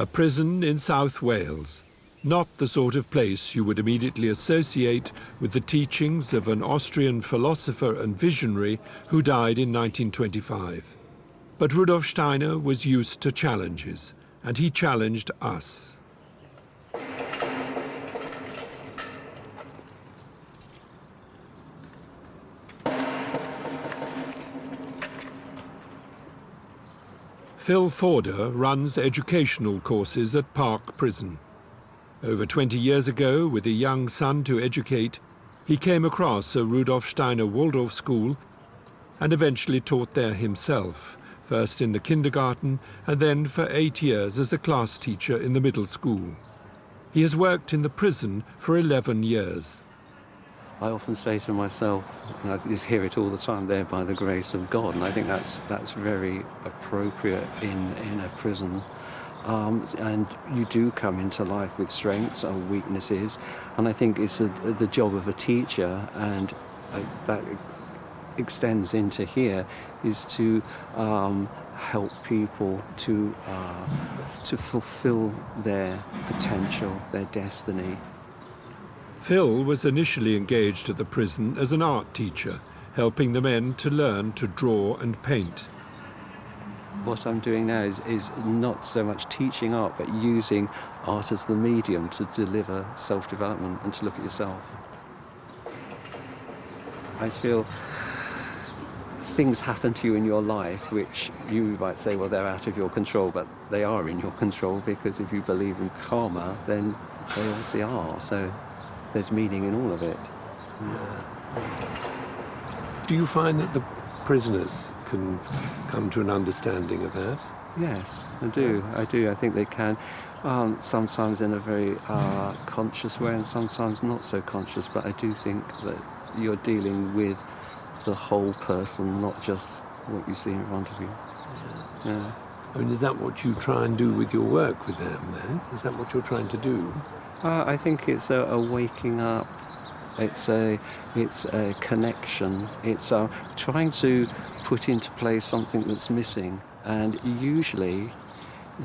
A prison in South Wales, not the sort of place you would immediately associate with the teachings of an Austrian philosopher and visionary who died in 1925. But Rudolf Steiner was used to challenges, and he challenged us. Phil Forder runs educational courses at Park Prison. Over 20 years ago, with a young son to educate, he came across a Rudolf Steiner Waldorf school and eventually taught there himself, first in the kindergarten and then for 8 years as a class teacher in the middle school. He has worked in the prison for 11 years. I often say to myself, and I hear it all the time, there by the grace of God, and I think that's very appropriate in a prison. And you do come into life with strengths or weaknesses, and I think it's the job of a teacher, and that extends into here, is to help people to fulfill their potential, their destiny. Phil was initially engaged at the prison as an art teacher, helping the men to learn to draw and paint. What I'm doing now is not so much teaching art, but using art as the medium to deliver self-development and to look at yourself. I feel things happen to you in your life which you might say, well, they're out of your control, but they are in your control, because if you believe in karma, then they obviously are. So there's meaning in all of it. Do you find that the prisoners can come to an understanding of that? Yes, I do. I think they can, sometimes in a very conscious way and sometimes not so conscious, but I do think that you're dealing with the whole person, not just what you see in front of you. Yeah. I mean, is that what you try and do with your work with them, then? Is that what you're trying to do? I think it's a waking up, it's a connection, it's trying to put into place something that's missing, and usually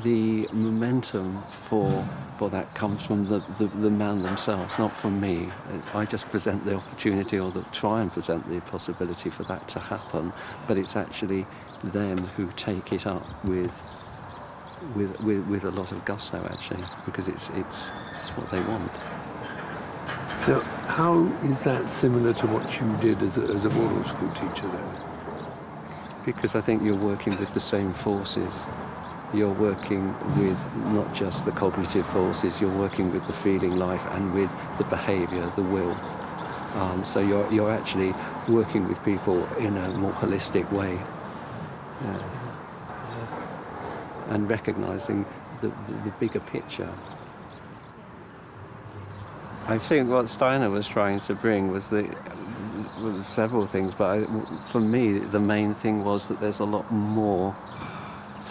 the momentum for that comes from the man themselves, not from me. I just present the opportunity, or try and present the possibility for that to happen, but it's actually them who take it up with a lot of gusto, actually, because it's what they want. So how is that similar to what you did as a Waldorf school teacher then? Because I think you're working with the same forces. You're working with not just the cognitive forces, you're working with the feeling life and with the behaviour, the will. So you're actually working with people in a more holistic way. Yeah. And recognising the bigger picture. I think what Steiner was trying to bring was several things, but for me the main thing was that there's a lot more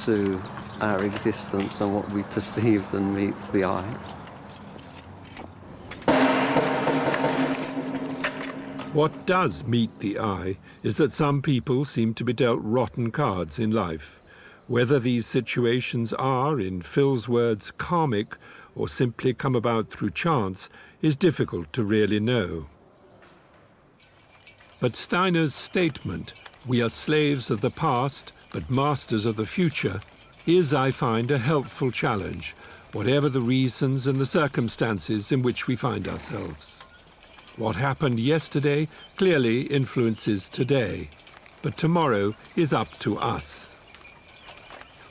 to our existence than what we perceive than meets the eye. What does meet the eye is that some people seem to be dealt rotten cards in life. Whether these situations are, in Phil's words, karmic or simply come about through chance is difficult to really know. But Steiner's statement, "We are slaves of the past, but masters of the future," is, I find, a helpful challenge, whatever the reasons and the circumstances in which we find ourselves. What happened yesterday clearly influences today, but tomorrow is up to us.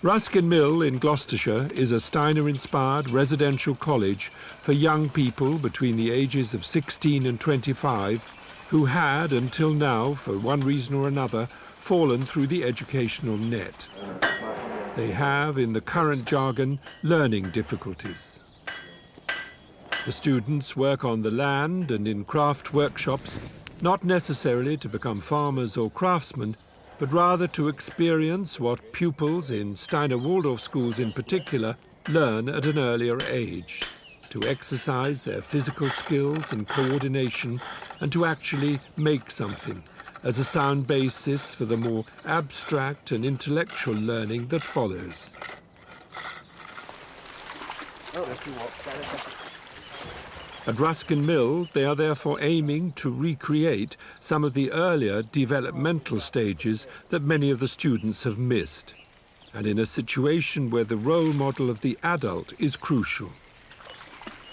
Ruskin Mill in Gloucestershire is a Steiner-inspired residential college for young people between the ages of 16 and 25 who had, until now, for one reason or another, fallen through the educational net. They have, in the current jargon, learning difficulties. The students work on the land and in craft workshops, not necessarily to become farmers or craftsmen, but rather to experience what pupils in Steiner Waldorf schools in particular learn at an earlier age, to exercise their physical skills and coordination, and to actually make something as a sound basis for the more abstract and intellectual learning that follows. At Ruskin Mill, they are therefore aiming to recreate some of the earlier developmental stages that many of the students have missed, and in a situation where the role model of the adult is crucial.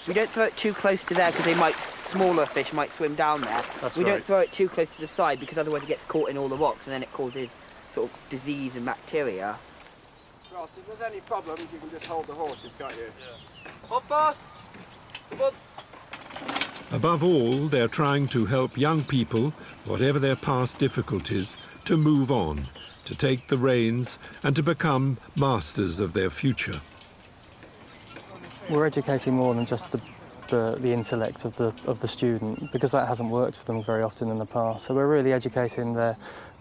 We don't throw it too close to there because smaller fish might swim down there. We don't throw it too close to the side because otherwise it gets caught in all the rocks and then it causes sort of disease and bacteria. Ross, if there's any problems, you can just hold the horses, can't you? Yeah. Hold fast! Come on! Above all, they're trying to help young people, whatever their past difficulties, to move on, to take the reins and to become masters of their future. We're educating more than just the intellect of the student, because that hasn't worked for them very often in the past. So we're really educating the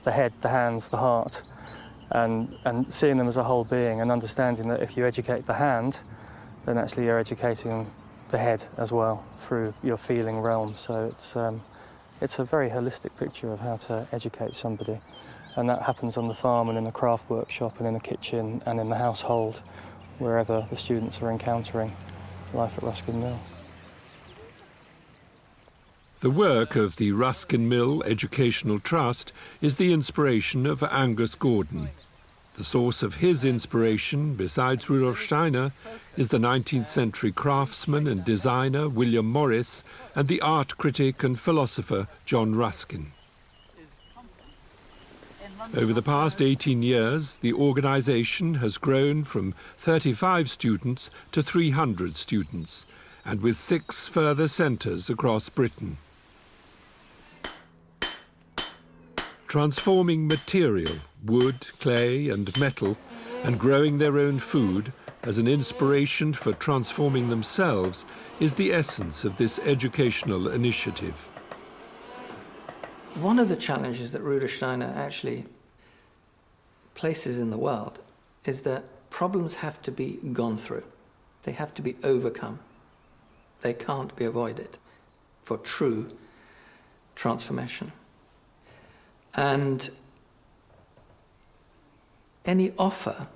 head, the hands, the heart, and seeing them as a whole being, and understanding that if you educate the hand, then actually you're educating the head as well through your feeling realm. So it's a very holistic picture of how to educate somebody, and that happens on the farm and in the craft workshop and in the kitchen and in the household, wherever the students are encountering life at Ruskin Mill. The work of the Ruskin Mill Educational Trust is the inspiration of Angus Gordon. The source of his inspiration, besides Rudolf Steiner, is the 19th century craftsman and designer William Morris and the art critic and philosopher John Ruskin. Over the past 18 years, the organisation has grown from 35 students to 300 students, and with 6 further centres across Britain. Transforming material, wood, clay and metal, and growing their own food as an inspiration for transforming themselves is the essence of this educational initiative. One of the challenges that Rudolf Steiner actually places in the world is that problems have to be gone through. They have to be overcome. They can't be avoided for true transformation. And any offer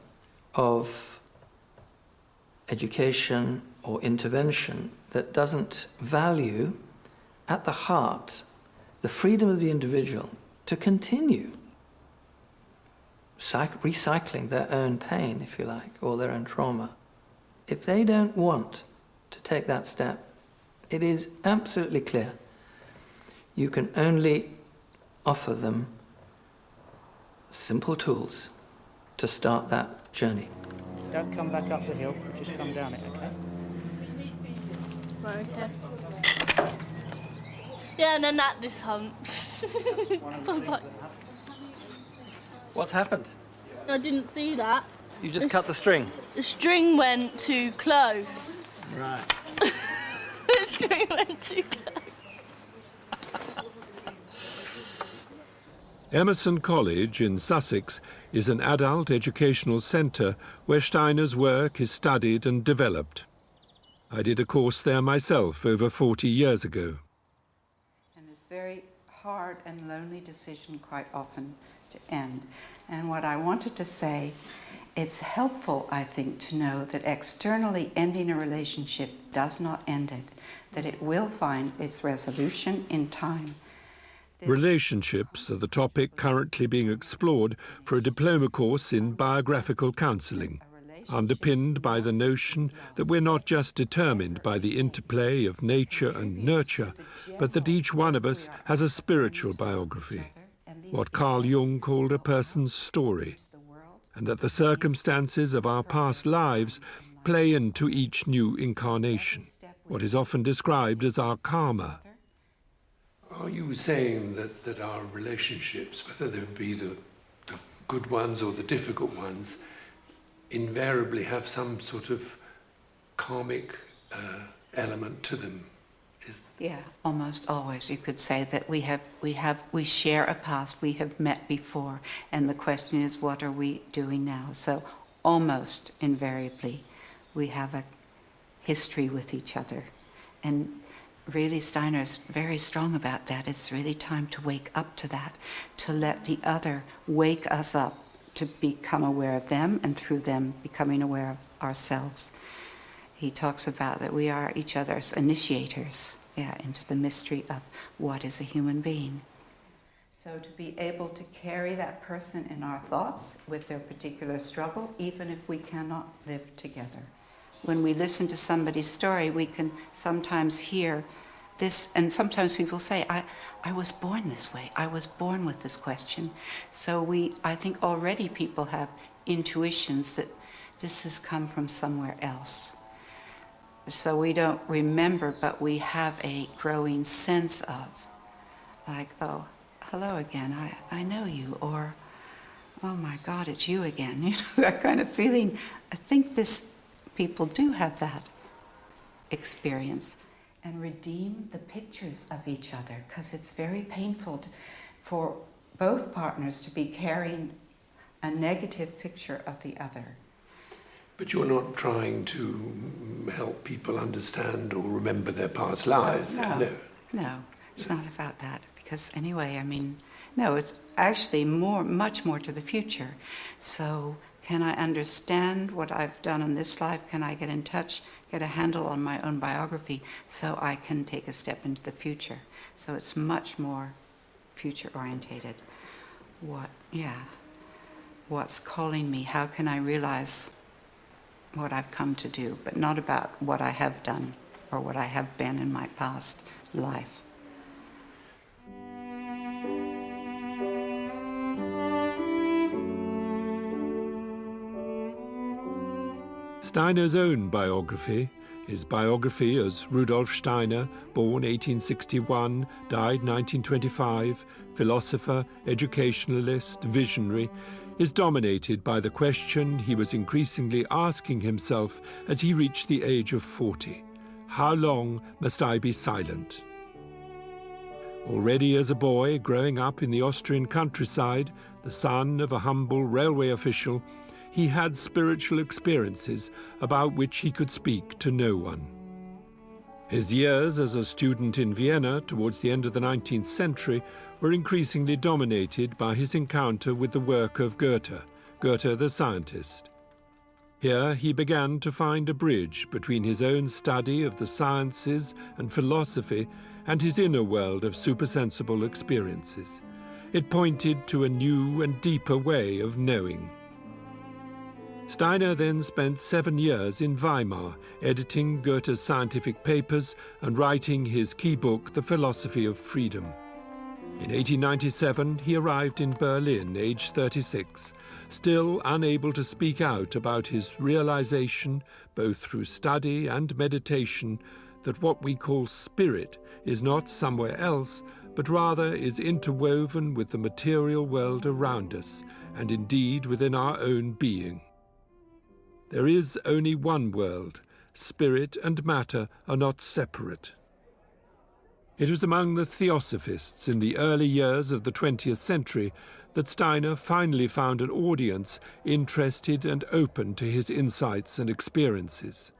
of education or intervention that doesn't value at the heart the freedom of the individual to continue recycling their own pain, if you like, or their own trauma, if they don't want to take that step, it is absolutely clear you can only offer them simple tools to start that journey. Don't come back up the hill, just come down it, okay? Right, okay. Yeah, and then that this humps. What's happened? I didn't see that. You just cut the string? The string went too close. Right. The string went too close. Emerson College in Sussex is an adult educational centre where Steiner's work is studied and developed. I did a course there myself over 40 years ago. And it's a very hard and lonely decision quite often to end. And what I wanted to say, it's helpful, I think, to know that externally ending a relationship does not end it, that it will find its resolution in time. Relationships are the topic currently being explored for a diploma course in biographical counselling, underpinned by the notion that we're not just determined by the interplay of nature and nurture, but that each one of us has a spiritual biography, what Carl Jung called a person's story, and that the circumstances of our past lives play into each new incarnation, what is often described as our karma. Are you saying that our relationships, whether they be the good ones or the difficult ones, invariably have some sort of karmic element to them? Yeah, almost always. You could say that we share a past, we have met before, and the question is, what are we doing now? So almost invariably, we have a history with each other. And really, Steiner's very strong about that. It's really time to wake up to that, to let the other wake us up, to become aware of them, and through them becoming aware of ourselves. he talks about that we are each other's initiators, into the mystery of what is a human being. So to be able to carry that person in our thoughts with their particular struggle, even if we cannot live together. When we listen to somebody's story, we can sometimes hear this, and sometimes people say, I was born this way. I was born with this question. So I think already people have intuitions that this has come from somewhere else. So we don't remember, but we have a growing sense of, like, oh, hello again, I know you, or, oh my God, it's you again. You know, that kind of feeling. I think people do have that experience. And redeem the pictures of each other, because it's very painful for both partners to be carrying a negative picture of the other. But you're not trying to help people understand or remember their past lives. No, it's not about that. Because anyway, I mean, no, it's actually much more to the future. So can I understand what I've done in this life? Can I get in touch, get a handle on my own biography so I can take a step into the future? So it's much more future-orientated. What's calling me? How can I realize what I've come to do, but not about what I have done or what I have been in my past life. Steiner's own biography, his biography as Rudolf Steiner, born 1861, died 1925, philosopher, educationalist, visionary, is dominated by the question he was increasingly asking himself as he reached the age of 40. How long must I be silent? Already as a boy, growing up in the Austrian countryside, the son of a humble railway official, he had spiritual experiences about which he could speak to no one. His years as a student in Vienna towards the end of the 19th century were increasingly dominated by his encounter with the work of Goethe the scientist. Here he began to find a bridge between his own study of the sciences and philosophy and his inner world of supersensible experiences. It pointed to a new and deeper way of knowing. Steiner then spent 7 years in Weimar, editing Goethe's scientific papers and writing his key book, The Philosophy of Freedom. In 1897, he arrived in Berlin, aged 36, still unable to speak out about his realization, both through study and meditation, that what we call spirit is not somewhere else, but rather is interwoven with the material world around us, and indeed within our own being. There is only one world. Spirit and matter are not separate. It was among the theosophists in the early years of the 20th century that Steiner finally found an audience interested and open to his insights and experiences.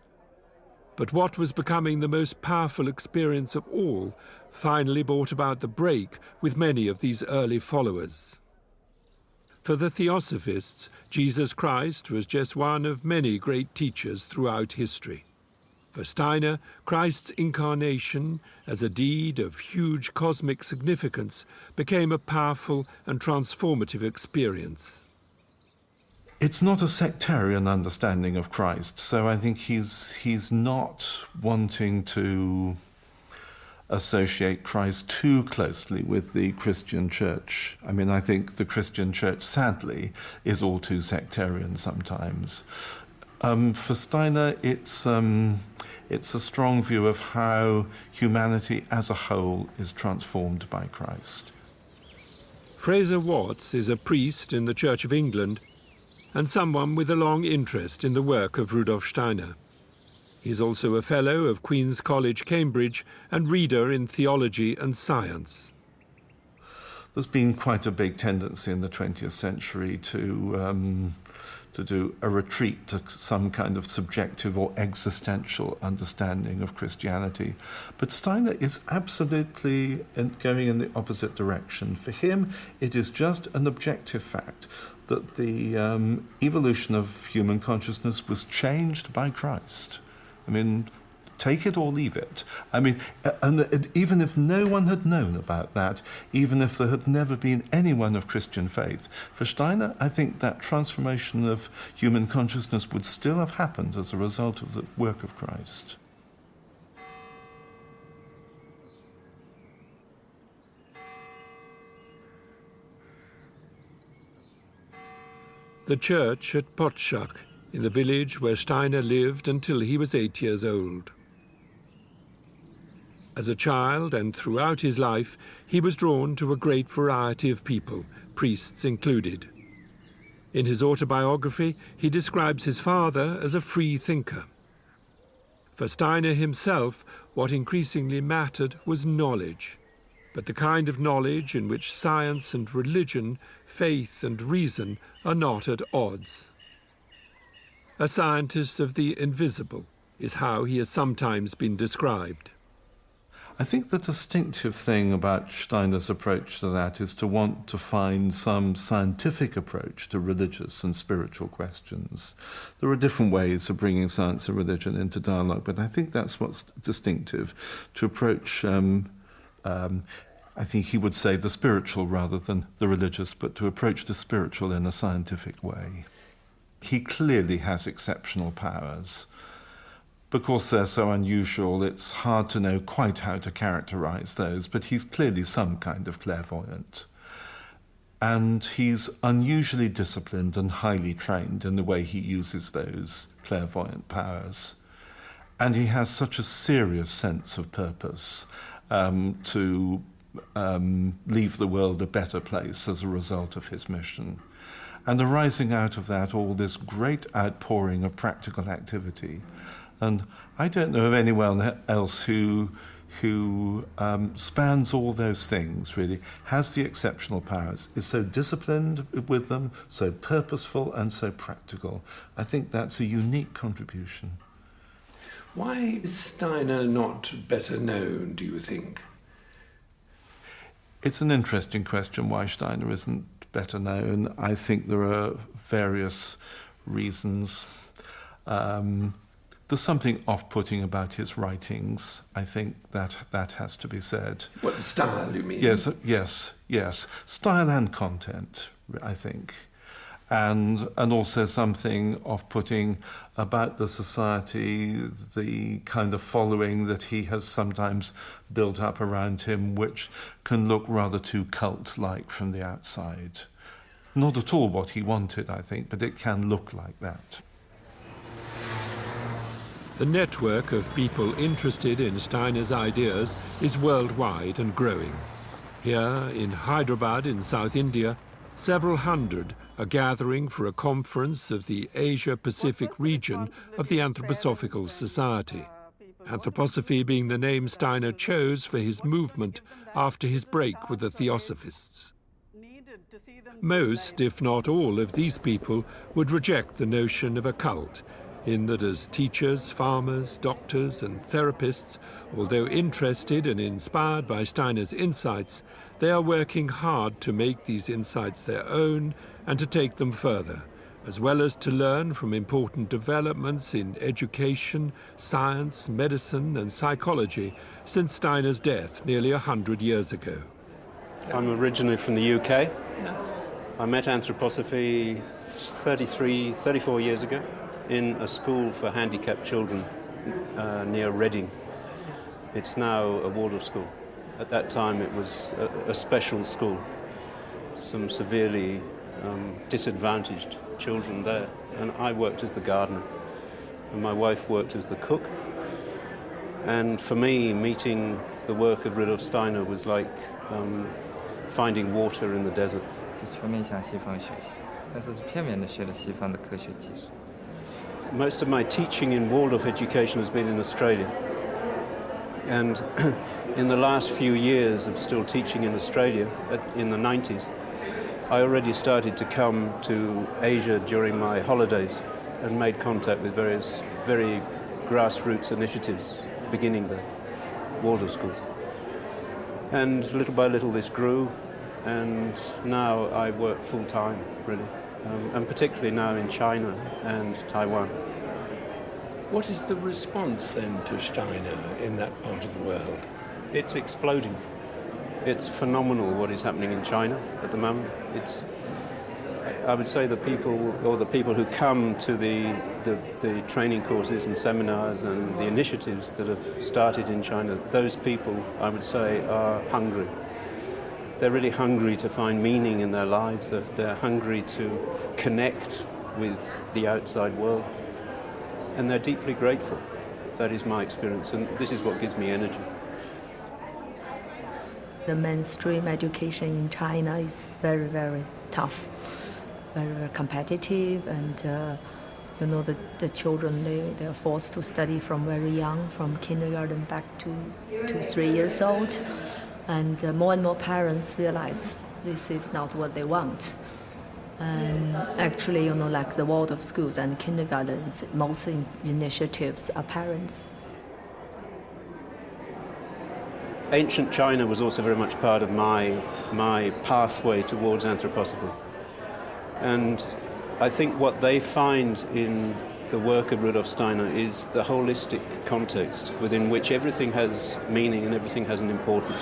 But what was becoming the most powerful experience of all finally brought about the break with many of these early followers. For the theosophists, Jesus Christ was just one of many great teachers throughout history. For Steiner, Christ's incarnation, as a deed of huge cosmic significance, became a powerful and transformative experience. It's not a sectarian understanding of Christ, so I think he's not wanting to associate Christ too closely with the Christian church. I mean, I think the Christian church, sadly, is all too sectarian sometimes. For Steiner, it's a strong view of how humanity as a whole is transformed by Christ. Fraser Watts is a priest in the Church of England and someone with a long interest in the work of Rudolf Steiner. He is also a Fellow of Queen's College, Cambridge, and reader in theology and science. There's been quite a big tendency in the 20th century to do a retreat to some kind of subjective or existential understanding of Christianity. But Steiner is absolutely going in the opposite direction. For him, it is just an objective fact that the evolution of human consciousness was changed by Christ. I mean, take it or leave it. I mean, and even if no one had known about that, even if there had never been anyone of Christian faith, for Steiner, I think that transformation of human consciousness would still have happened as a result of the work of Christ. The church at Potschak, in the village where Steiner lived until he was 8 years old. As a child and throughout his life, he was drawn to a great variety of people, priests included. In his autobiography, he describes his father as a free thinker. For Steiner himself, what increasingly mattered was knowledge, but the kind of knowledge in which science and religion, faith and reason are not at odds. A scientist of the invisible is how he has sometimes been described. I think the distinctive thing about Steiner's approach to that is to want to find some scientific approach to religious and spiritual questions. There are different ways of bringing science and religion into dialogue, but I think that's what's distinctive, to approach I think he would say the spiritual rather than the religious, but to approach the spiritual in a scientific way. He clearly has exceptional powers. Because they're so unusual, it's hard to know quite how to characterize those, but he's clearly some kind of clairvoyant. And he's unusually disciplined and highly trained in the way he uses those clairvoyant powers. And he has such a serious sense of purpose to leave the world a better place as a result of his mission. And arising out of that, all this great outpouring of practical activity. And I don't know of anyone else who spans all those things, really, has the exceptional powers, is so disciplined with them, so purposeful and so practical. I think that's a unique contribution. Why is Steiner not better known, do you think? It's an interesting question why Steiner isn't better known. I think there are various reasons. There's something off-putting about his writings. I think that has to be said. What style, you mean? Yes. Style and content, I think. And also something off-putting about the society, the kind of following that he has sometimes built up around him, which can look rather too cult-like from the outside. Not at all what he wanted, I think, but it can look like that. The network of people interested in Steiner's ideas is worldwide and growing. Here in Hyderabad in South India, several hundred are gathering for a conference of the Asia-Pacific region of the Anthroposophical Society. Anthroposophy being the name Steiner chose for his movement after his break with the Theosophists. Most, if not all, of these people would reject the notion of a cult, in that as teachers, farmers, doctors and therapists, although interested and inspired by Steiner's insights, they are working hard to make these insights their own and to take them further, as well as to learn from important developments in education, science, medicine and psychology since Steiner's death nearly 100 years ago. I'm originally from the UK. I met anthroposophy 34 years ago in a school for handicapped children near Reading. It's now a Waldorf school. At that time it was a special school. Some severely disadvantaged children there. And I worked as the gardener. And my wife worked as the cook. And for me, meeting the work of Rudolf Steiner was like finding water in the desert. Most of my teaching in Waldorf education has been in Australia. And in the last few years of still teaching in Australia, in the 90s, I already started to come to Asia during my holidays and made contact with various very grassroots initiatives beginning the Waldorf schools. And little by little this grew, and now I work full-time, really. And particularly now in China and Taiwan. What is the response then to Steiner in that part of the world? It's exploding. It's phenomenal what is happening in China at the moment. I would say the people who come to the training courses and seminars and the initiatives that have started in China, those people, I would say, are hungry. They're really hungry to find meaning in their lives. They're hungry to connect with the outside world. And they're deeply grateful. That is my experience, and this is what gives me energy. The mainstream education in China is very, very tough, very, very competitive, and the children, they're forced to study from very young, from kindergarten back to 3 years old. And more and more parents realize this is not what they want. And actually, like the world of schools and kindergartens, most initiatives are parents. Ancient China was also very much part of my pathway towards anthroposophy. And I think what they find in the work of Rudolf Steiner is the holistic context within which everything has meaning and everything has an importance.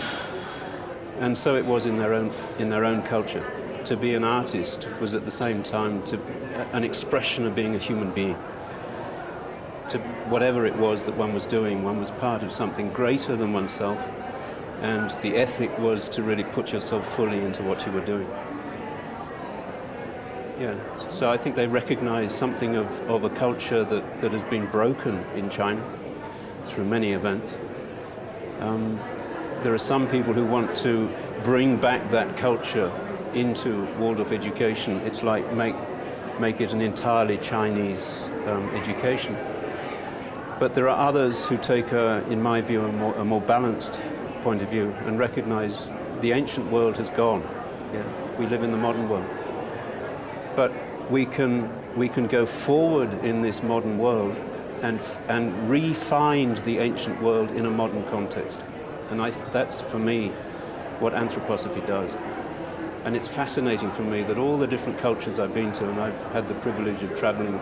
And so it was in their own culture. To be an artist was at the same time an expression of being a human being. To whatever it was that one was doing, one was part of something greater than oneself, and the ethic was to really put yourself fully into what you were doing. Yeah, so I think they recognize something of a culture that has been broken in China through many events. There are some people who want to bring back that culture into Waldorf education. It's like make it an entirely Chinese education. But there are others who take, in my view, a more balanced point of view and recognize the ancient world has gone. Yeah? We live in the modern world. But we can go forward in this modern world and re-find the ancient world in a modern context. And that's, for me, what anthroposophy does. And it's fascinating for me that all the different cultures I've been to, and I've had the privilege of traveling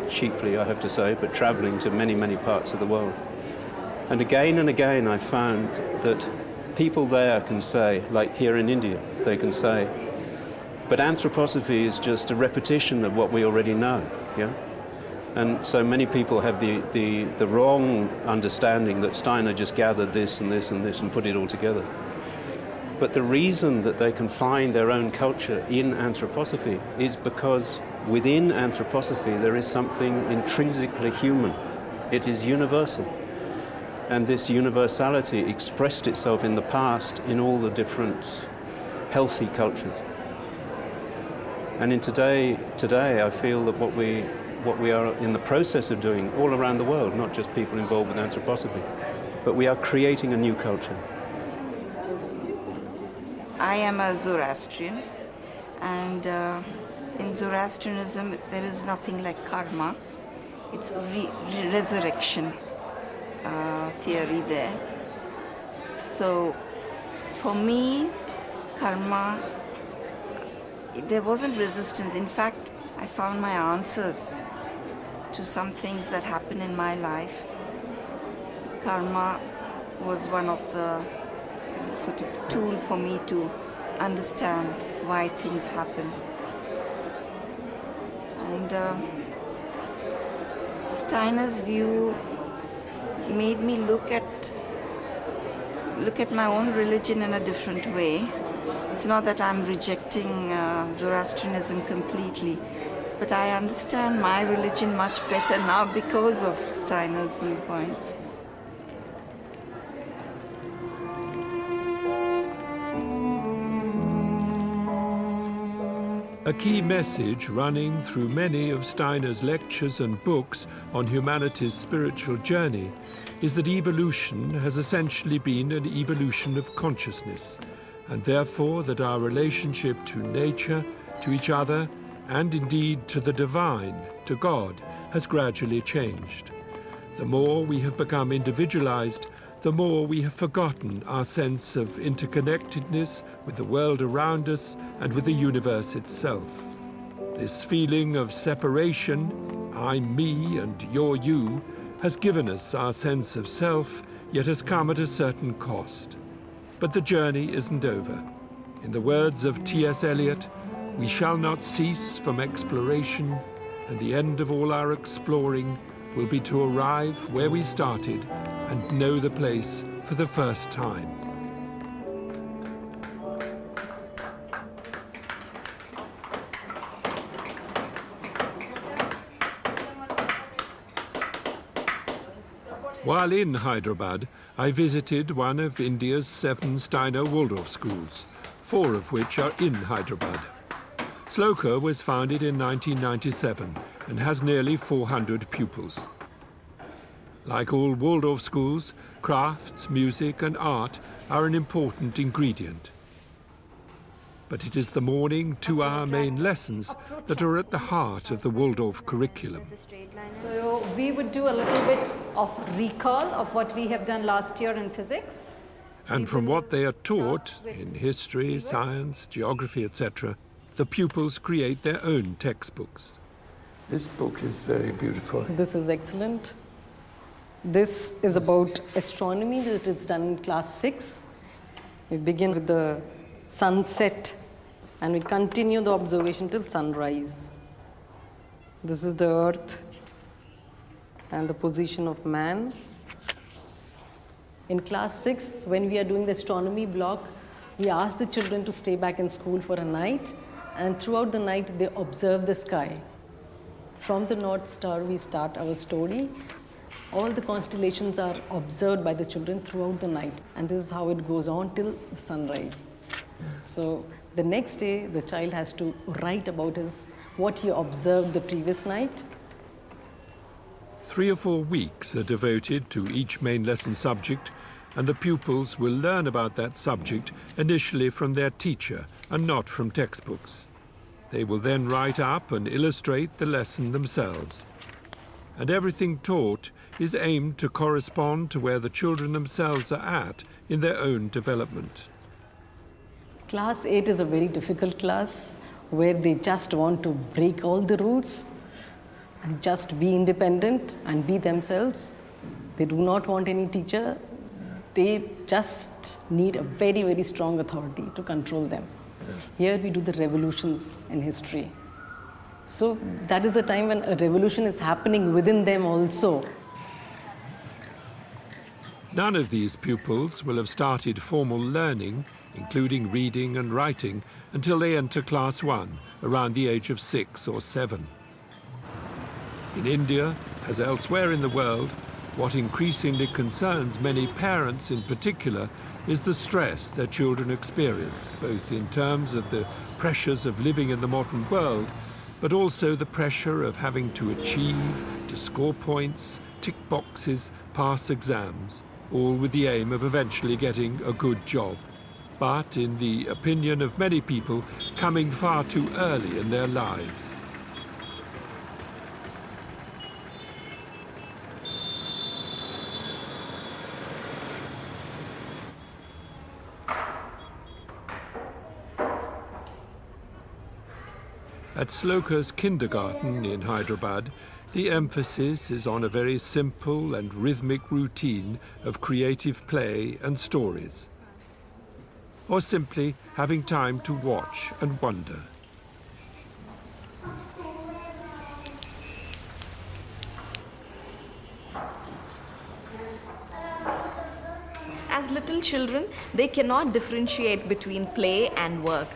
cheaply, I have to say, but traveling to many, many parts of the world. And again I found that people there can say, like here in India, they can say, but anthroposophy is just a repetition of what we already know, yeah? And so many people have the wrong understanding that Steiner just gathered this and this and this and put it all together. But the reason that they can find their own culture in anthroposophy is because within anthroposophy there is something intrinsically human. It is universal. And this universality expressed itself in the past in all the different healthy cultures. And in today I feel that what we are in the process of doing all around the world, not just people involved with anthroposophy, but we are creating a new culture. I am a Zoroastrian, and in Zoroastrianism there is nothing like karma. It's resurrection theory there. So for me, karma, there wasn't resistance. In fact, I found my answers to some things that happened in my life. Karma was one of the sort of tool for me to understand why things happen. And Steiner's view made me look at my own religion in a different way. It's not that I'm rejecting Zoroastrianism completely, but I understand my religion much better now because of Steiner's viewpoints. A key message running through many of Steiner's lectures and books on humanity's spiritual journey is that evolution has essentially been an evolution of consciousness, and therefore that our relationship to nature, to each other, and indeed to the divine, to God, has gradually changed. The more we have become individualized, the more we have forgotten our sense of interconnectedness with the world around us and with the universe itself. This feeling of separation, I'm me and you're you, has given us our sense of self, yet has come at a certain cost. But the journey isn't over. In the words of T.S. Eliot, we shall not cease from exploration, and the end of all our exploring will be to arrive where we started and know the place for the first time. While in Hyderabad, I visited one of India's 7 Steiner Waldorf schools, 4 of which are in Hyderabad. Sloka was founded in 1997 and has nearly 400 pupils. Like all Waldorf schools, crafts, music and art are an important ingredient. But it is the morning 2-hour main lessons that are at the heart of the Waldorf curriculum. So we would do a little bit of recall of what we have done last year in physics. And from what they are taught in history, science, geography, etc., the pupils create their own textbooks. This book is very beautiful. This is excellent. This is about astronomy that is done in class 6. We begin with the sunset and we continue the observation till sunrise. This is the earth and the position of man. In class 6, when we are doing the astronomy block, we ask the children to stay back in school for a night, and throughout the night they observe the sky. From the North Star we start our story. All the constellations are observed by the children throughout the night, and this is how it goes on till the sunrise. So the next day the child has to write about what he observed the previous night. 3 or 4 weeks are devoted to each main lesson subject, and the pupils will learn about that subject initially from their teacher and not from textbooks. They will then write up and illustrate the lesson themselves. And everything taught is aimed to correspond to where the children themselves are at in their own development. Class 8 is a very difficult class where they just want to break all the rules and just be independent and be themselves. They do not want any teacher. They just need a very, very strong authority to control them. Here we do the revolutions in history. So that is the time when a revolution is happening within them also. None of these pupils will have started formal learning, including reading and writing, until they enter class 1, around the age of 6 or 7. In India, as elsewhere in the world, what increasingly concerns many parents in particular is the stress their children experience, both in terms of the pressures of living in the modern world, but also the pressure of having to achieve, to score points, tick boxes, pass exams, all with the aim of eventually getting a good job. But, in the opinion of many people, coming far too early in their lives. At Sloka's kindergarten in Hyderabad, the emphasis is on a very simple and rhythmic routine of creative play and stories, or simply having time to watch and wonder. As little children, they cannot differentiate between play and work.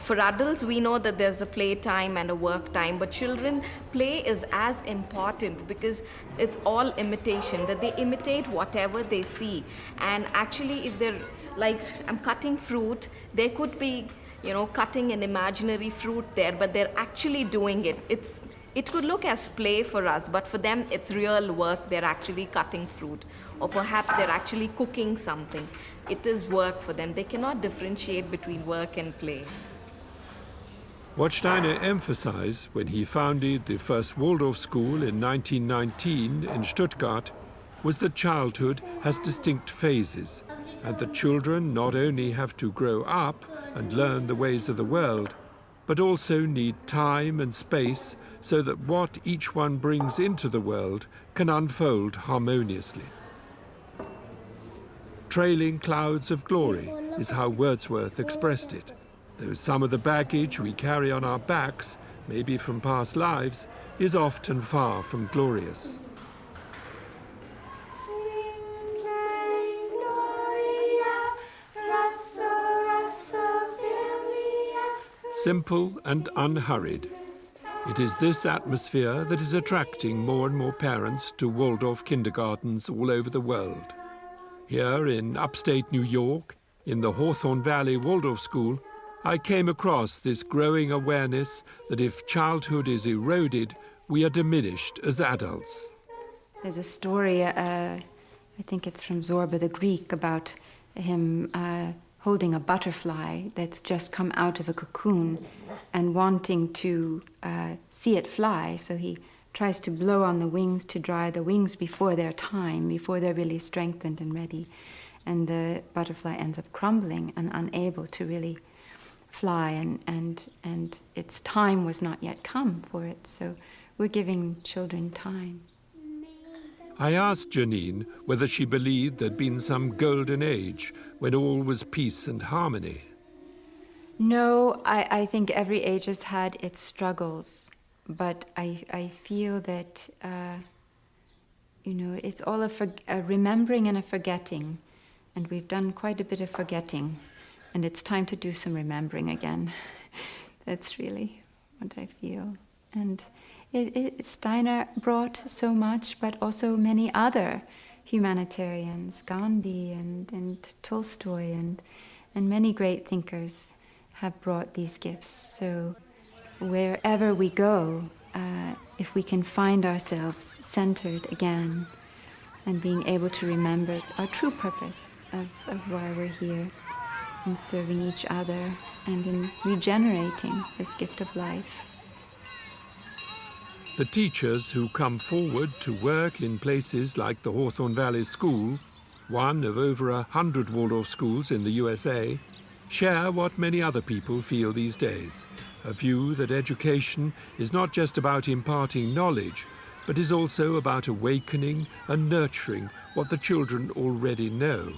For adults, we know that there's a play time and a work time, but children, play is as important because it's all imitation, that they imitate whatever they see. And actually, if they're like, I'm cutting fruit, they could be, cutting an imaginary fruit there, but they're actually doing it. It could look as play for us, but for them, it's real work. They're actually cutting fruit. Or perhaps they're actually cooking something. It is work for them. They cannot differentiate between work and play. What Steiner emphasized when he founded the first Waldorf school in 1919 in Stuttgart was that childhood has distinct phases, and that children not only have to grow up and learn the ways of the world, but also need time and space so that what each one brings into the world can unfold harmoniously. Trailing clouds of glory is how Wordsworth expressed it, though some of the baggage we carry on our backs, maybe from past lives, is often far from glorious. Simple and unhurried. It is this atmosphere that is attracting more and more parents to Waldorf kindergartens all over the world. Here in upstate New York, in the Hawthorne Valley Waldorf School, I came across this growing awareness that if childhood is eroded, we are diminished as adults. There's a story, I think it's from Zorba the Greek, about him holding a butterfly that's just come out of a cocoon and wanting to see it fly. So he tries to blow on the wings to dry the wings before their time, before they're really strengthened and ready. And the butterfly ends up crumbling and unable to really fly, and its time was not yet come for it. So we're giving children time. I asked Janine whether she believed there'd been some golden age when all was peace and harmony. No, I think every age has had its struggles, but I feel that, it's all a remembering and a forgetting, and we've done quite a bit of forgetting, and it's time to do some remembering again. That's really what I feel. And Steiner brought so much, but also many other humanitarians, Gandhi and Tolstoy and many great thinkers have brought these gifts. So wherever we go, if we can find ourselves centered again and being able to remember our true purpose of why we're here, in serving each other and in regenerating this gift of life. The teachers who come forward to work in places like the Hawthorne Valley School, one of over 100 Waldorf schools in the USA, share what many other people feel these days, a view that education is not just about imparting knowledge, but is also about awakening and nurturing what the children already know.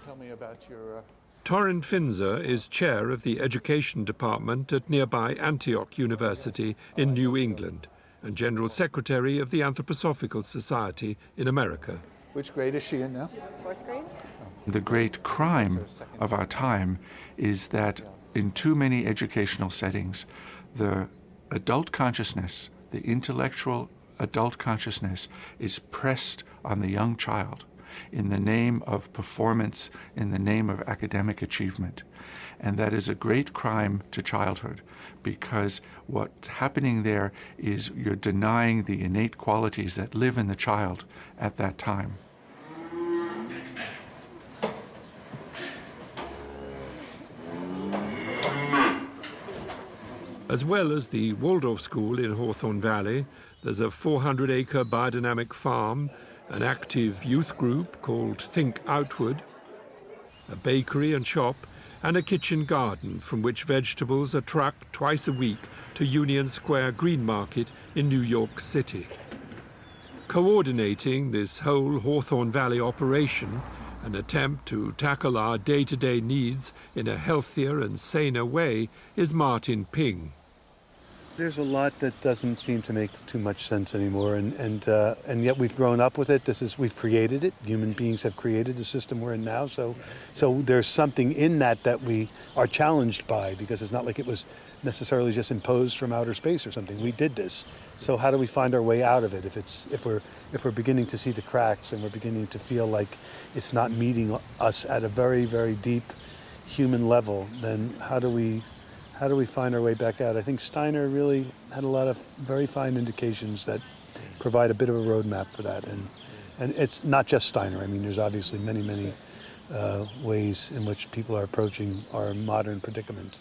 Tell me about your... Torrin Finzer is chair of the education department at nearby Antioch University in New England, and General Secretary of the Anthroposophical Society in America. Which grade is she in now? 4th grade. The great crime of our time is that in too many educational settings, the adult consciousness, the intellectual adult consciousness, is pressed on the young child in the name of performance, in the name of academic achievement. And that is a great crime to childhood, because what's happening there is you're denying the innate qualities that live in the child at that time. As well as the Waldorf School in Hawthorne Valley, there's a 400-acre biodynamic farm, an active youth group called Think Outward, a bakery and shop, and a kitchen garden from which vegetables are trucked twice a week to Union Square Green Market in New York City. Coordinating this whole Hawthorne Valley operation, an attempt to tackle our day-to-day needs in a healthier and saner way, is Martin Ping. There's a lot that doesn't seem to make too much sense anymore, and yet we've grown up with it. We've created it. Human beings have created the system we're in now. So there's something in that we are challenged by, because it's not like it was necessarily just imposed from outer space or something. We did this. So how do we find our way out of it? If we're beginning to see the cracks and we're beginning to feel like it's not meeting us at a very, very deep human level, then how do we find our way back out? I think Steiner really had a lot of very fine indications that provide a bit of a roadmap for that. And it's not just Steiner. I mean, there's obviously many, many ways in which people are approaching our modern predicament.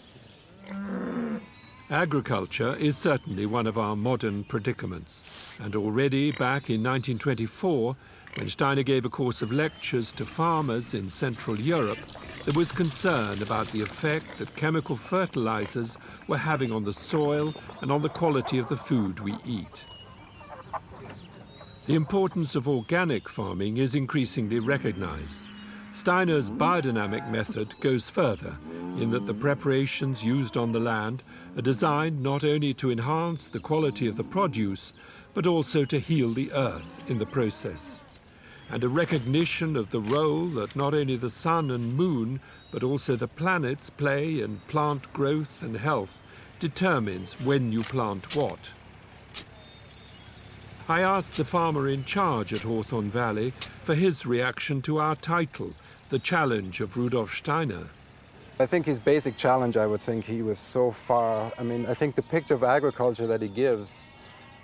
Agriculture is certainly one of our modern predicaments. And already back in 1924, when Steiner gave a course of lectures to farmers in Central Europe, there was concern about the effect that chemical fertilizers were having on the soil and on the quality of the food we eat. The importance of organic farming is increasingly recognized. Steiner's biodynamic method goes further in that the preparations used on the land are designed not only to enhance the quality of the produce, but also to heal the earth in the process. And a recognition of the role that not only the sun and moon, but also the planets play in plant growth and health determines when you plant what. I asked the farmer in charge at Hawthorne Valley for his reaction to our title, The Challenge of Rudolf Steiner. I think his basic challenge, I would think he was so far, I mean, I think the picture of agriculture that he gives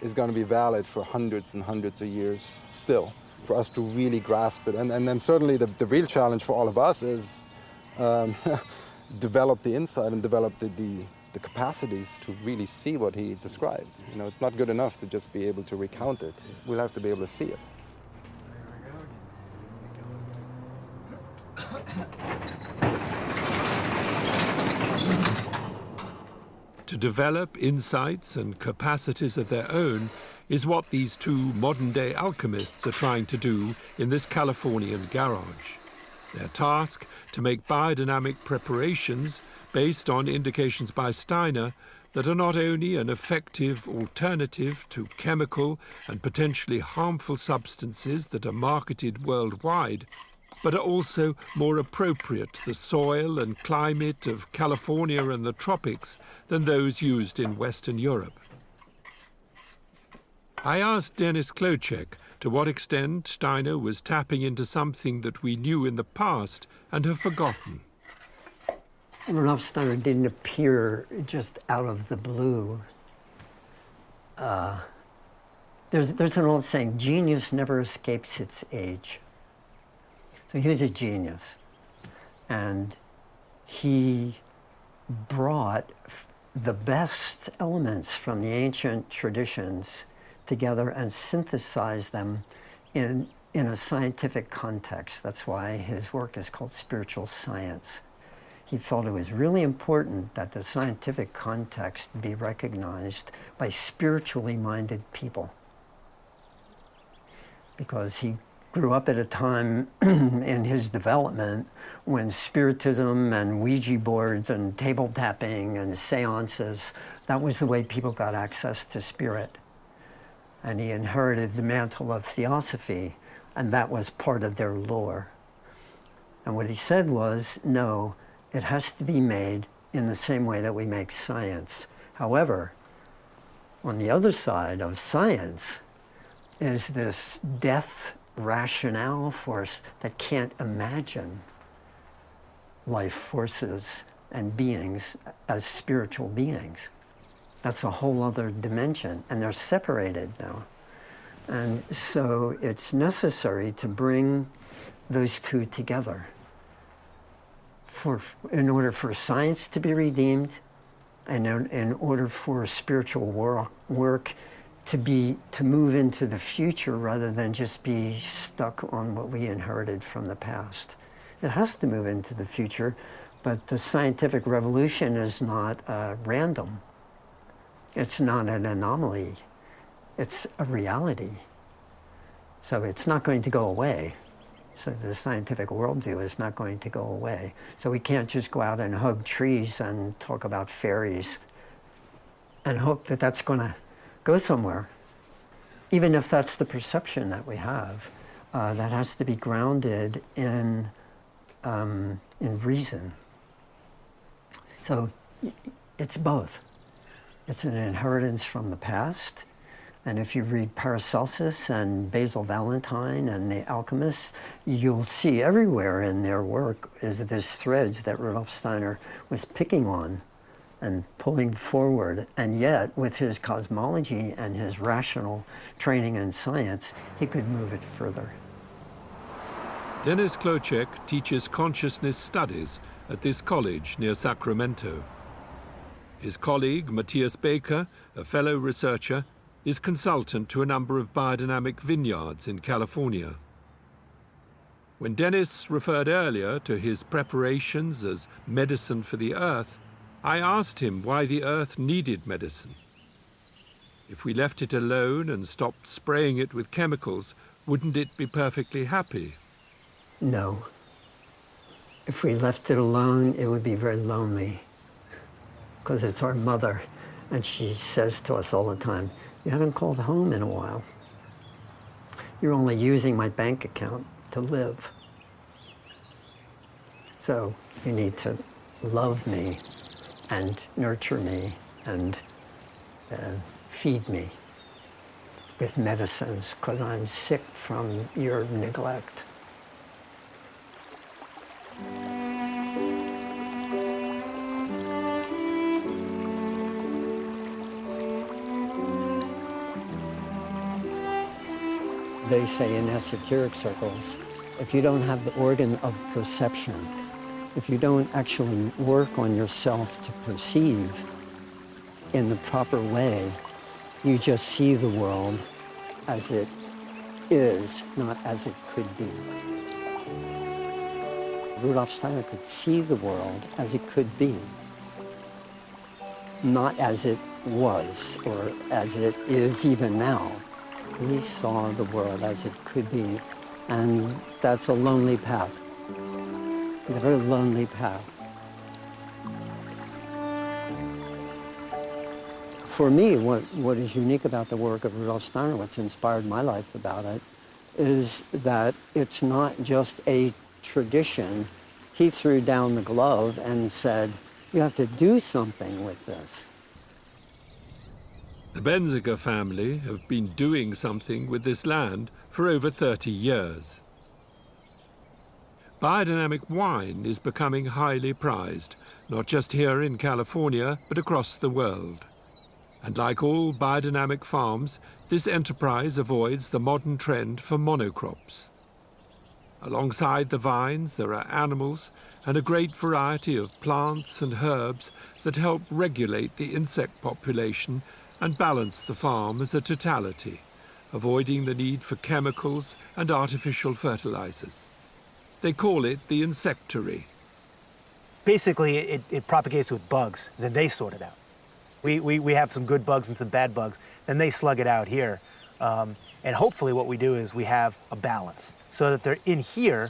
is going to be valid for hundreds and hundreds of years still, for us to really grasp it. And then certainly the real challenge for all of us is develop the insight and develop the capacities to really see what he described. You know, it's not good enough to just be able to recount it. We'll have to be able to see it. To develop insights and capacities of their own is what these two modern-day alchemists are trying to do in this Californian garage. Their task, to make biodynamic preparations based on indications by Steiner that are not only an effective alternative to chemical and potentially harmful substances that are marketed worldwide, but are also more appropriate to the soil and climate of California and the tropics than those used in Western Europe. I asked Dennis Klocek to what extent Steiner was tapping into something that we knew in the past and have forgotten. Rudolf Steiner didn't appear just out of the blue. There's an old saying, genius never escapes its age. So he was a genius, and he brought the best elements from the ancient traditions together and synthesized them in a scientific context. That's why his work is called spiritual science. He felt it was really important that the scientific context be recognized by spiritually minded people, because he grew up at a time in his development when spiritism and Ouija boards and table tapping and seances, that was the way people got access to spirit. And he inherited the mantle of theosophy, and that was part of their lore. And what he said was, no, it has to be made in the same way that we make science. However, on the other side of science is this death rationale force that can't imagine life forces and beings as spiritual beings. That's a whole other dimension, and they're separated now. And so it's necessary to bring those two together in order for science to be redeemed, and in order for spiritual work to move into the future rather than just be stuck on what we inherited from the past. It has to move into the future, but the scientific revolution is not random. It's not an anomaly. It's a reality. So it's not going to go away. So the scientific worldview is not going to go away. So we can't just go out and hug trees and talk about fairies and hope that that's going to go somewhere. Even if that's the perception that we have, that has to be grounded in reason. So it's both. It's an inheritance from the past. And if you read Paracelsus and Basil Valentine and the alchemists, you'll see everywhere in their work is this threads that Rudolf Steiner was picking on and pulling forward. And yet, with his cosmology and his rational training in science, he could move it further. Dennis Klocek teaches consciousness studies at this college near Sacramento. His colleague, Matthias Baker, a fellow researcher, is consultant to a number of biodynamic vineyards in California. When Dennis referred earlier to his preparations as medicine for the earth, I asked him why the earth needed medicine. If we left it alone and stopped spraying it with chemicals, wouldn't it be perfectly happy? No. If we left it alone, it would be very lonely, because it's our mother, and she says to us all the time, "You haven't called home in a while. You're only using my bank account to live. So you need to love me and nurture me and feed me with medicines, because I'm sick from your neglect." They say in esoteric circles, if you don't have the organ of perception, if you don't actually work on yourself to perceive in the proper way, you just see the world as it is, not as it could be. Rudolf Steiner could see the world as it could be, not as it was or as it is even now. He saw the world as it could be, and that's a lonely path. It's a very lonely path. For me, what is unique about the work of Rudolf Steiner, what's inspired my life about it, is that it's not just a tradition. He threw down the glove and said, you have to do something with this. The Benziger family have been doing something with this land for over 30 years. Biodynamic wine is becoming highly prized, not just here in California, but across the world. And like all biodynamic farms, this enterprise avoids the modern trend for monocrops. Alongside the vines, there are animals and a great variety of plants and herbs that help regulate the insect population and balance the farm as a totality, avoiding the need for chemicals and artificial fertilizers. They call it the insectary. Basically, it propagates with bugs, then they sort it out. We have some good bugs and some bad bugs, then they slug it out here. And hopefully what we do is we have a balance, so that they're in here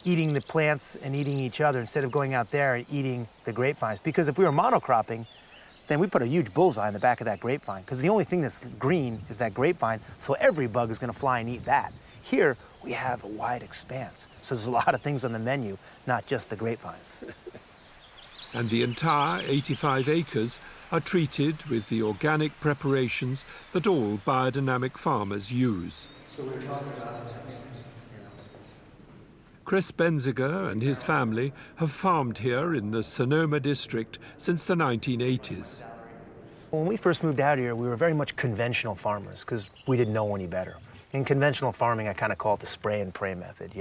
eating the plants and eating each other instead of going out there and eating the grapevines. Because if we were monocropping, then we put a huge bullseye in the back of that grapevine, because the only thing that's green is that grapevine, so every bug is going to fly and eat that. Here, we have a wide expanse, so there's a lot of things on the menu, not just the grapevines. And the entire 85 acres are treated with the organic preparations that all biodynamic farmers use. So we're talking about Chris Benziger and his family have farmed here in the Sonoma district since the 1980s. When we first moved out here, we were very much conventional farmers because we didn't know any better. In conventional farming, I kind of call it the spray and pray method.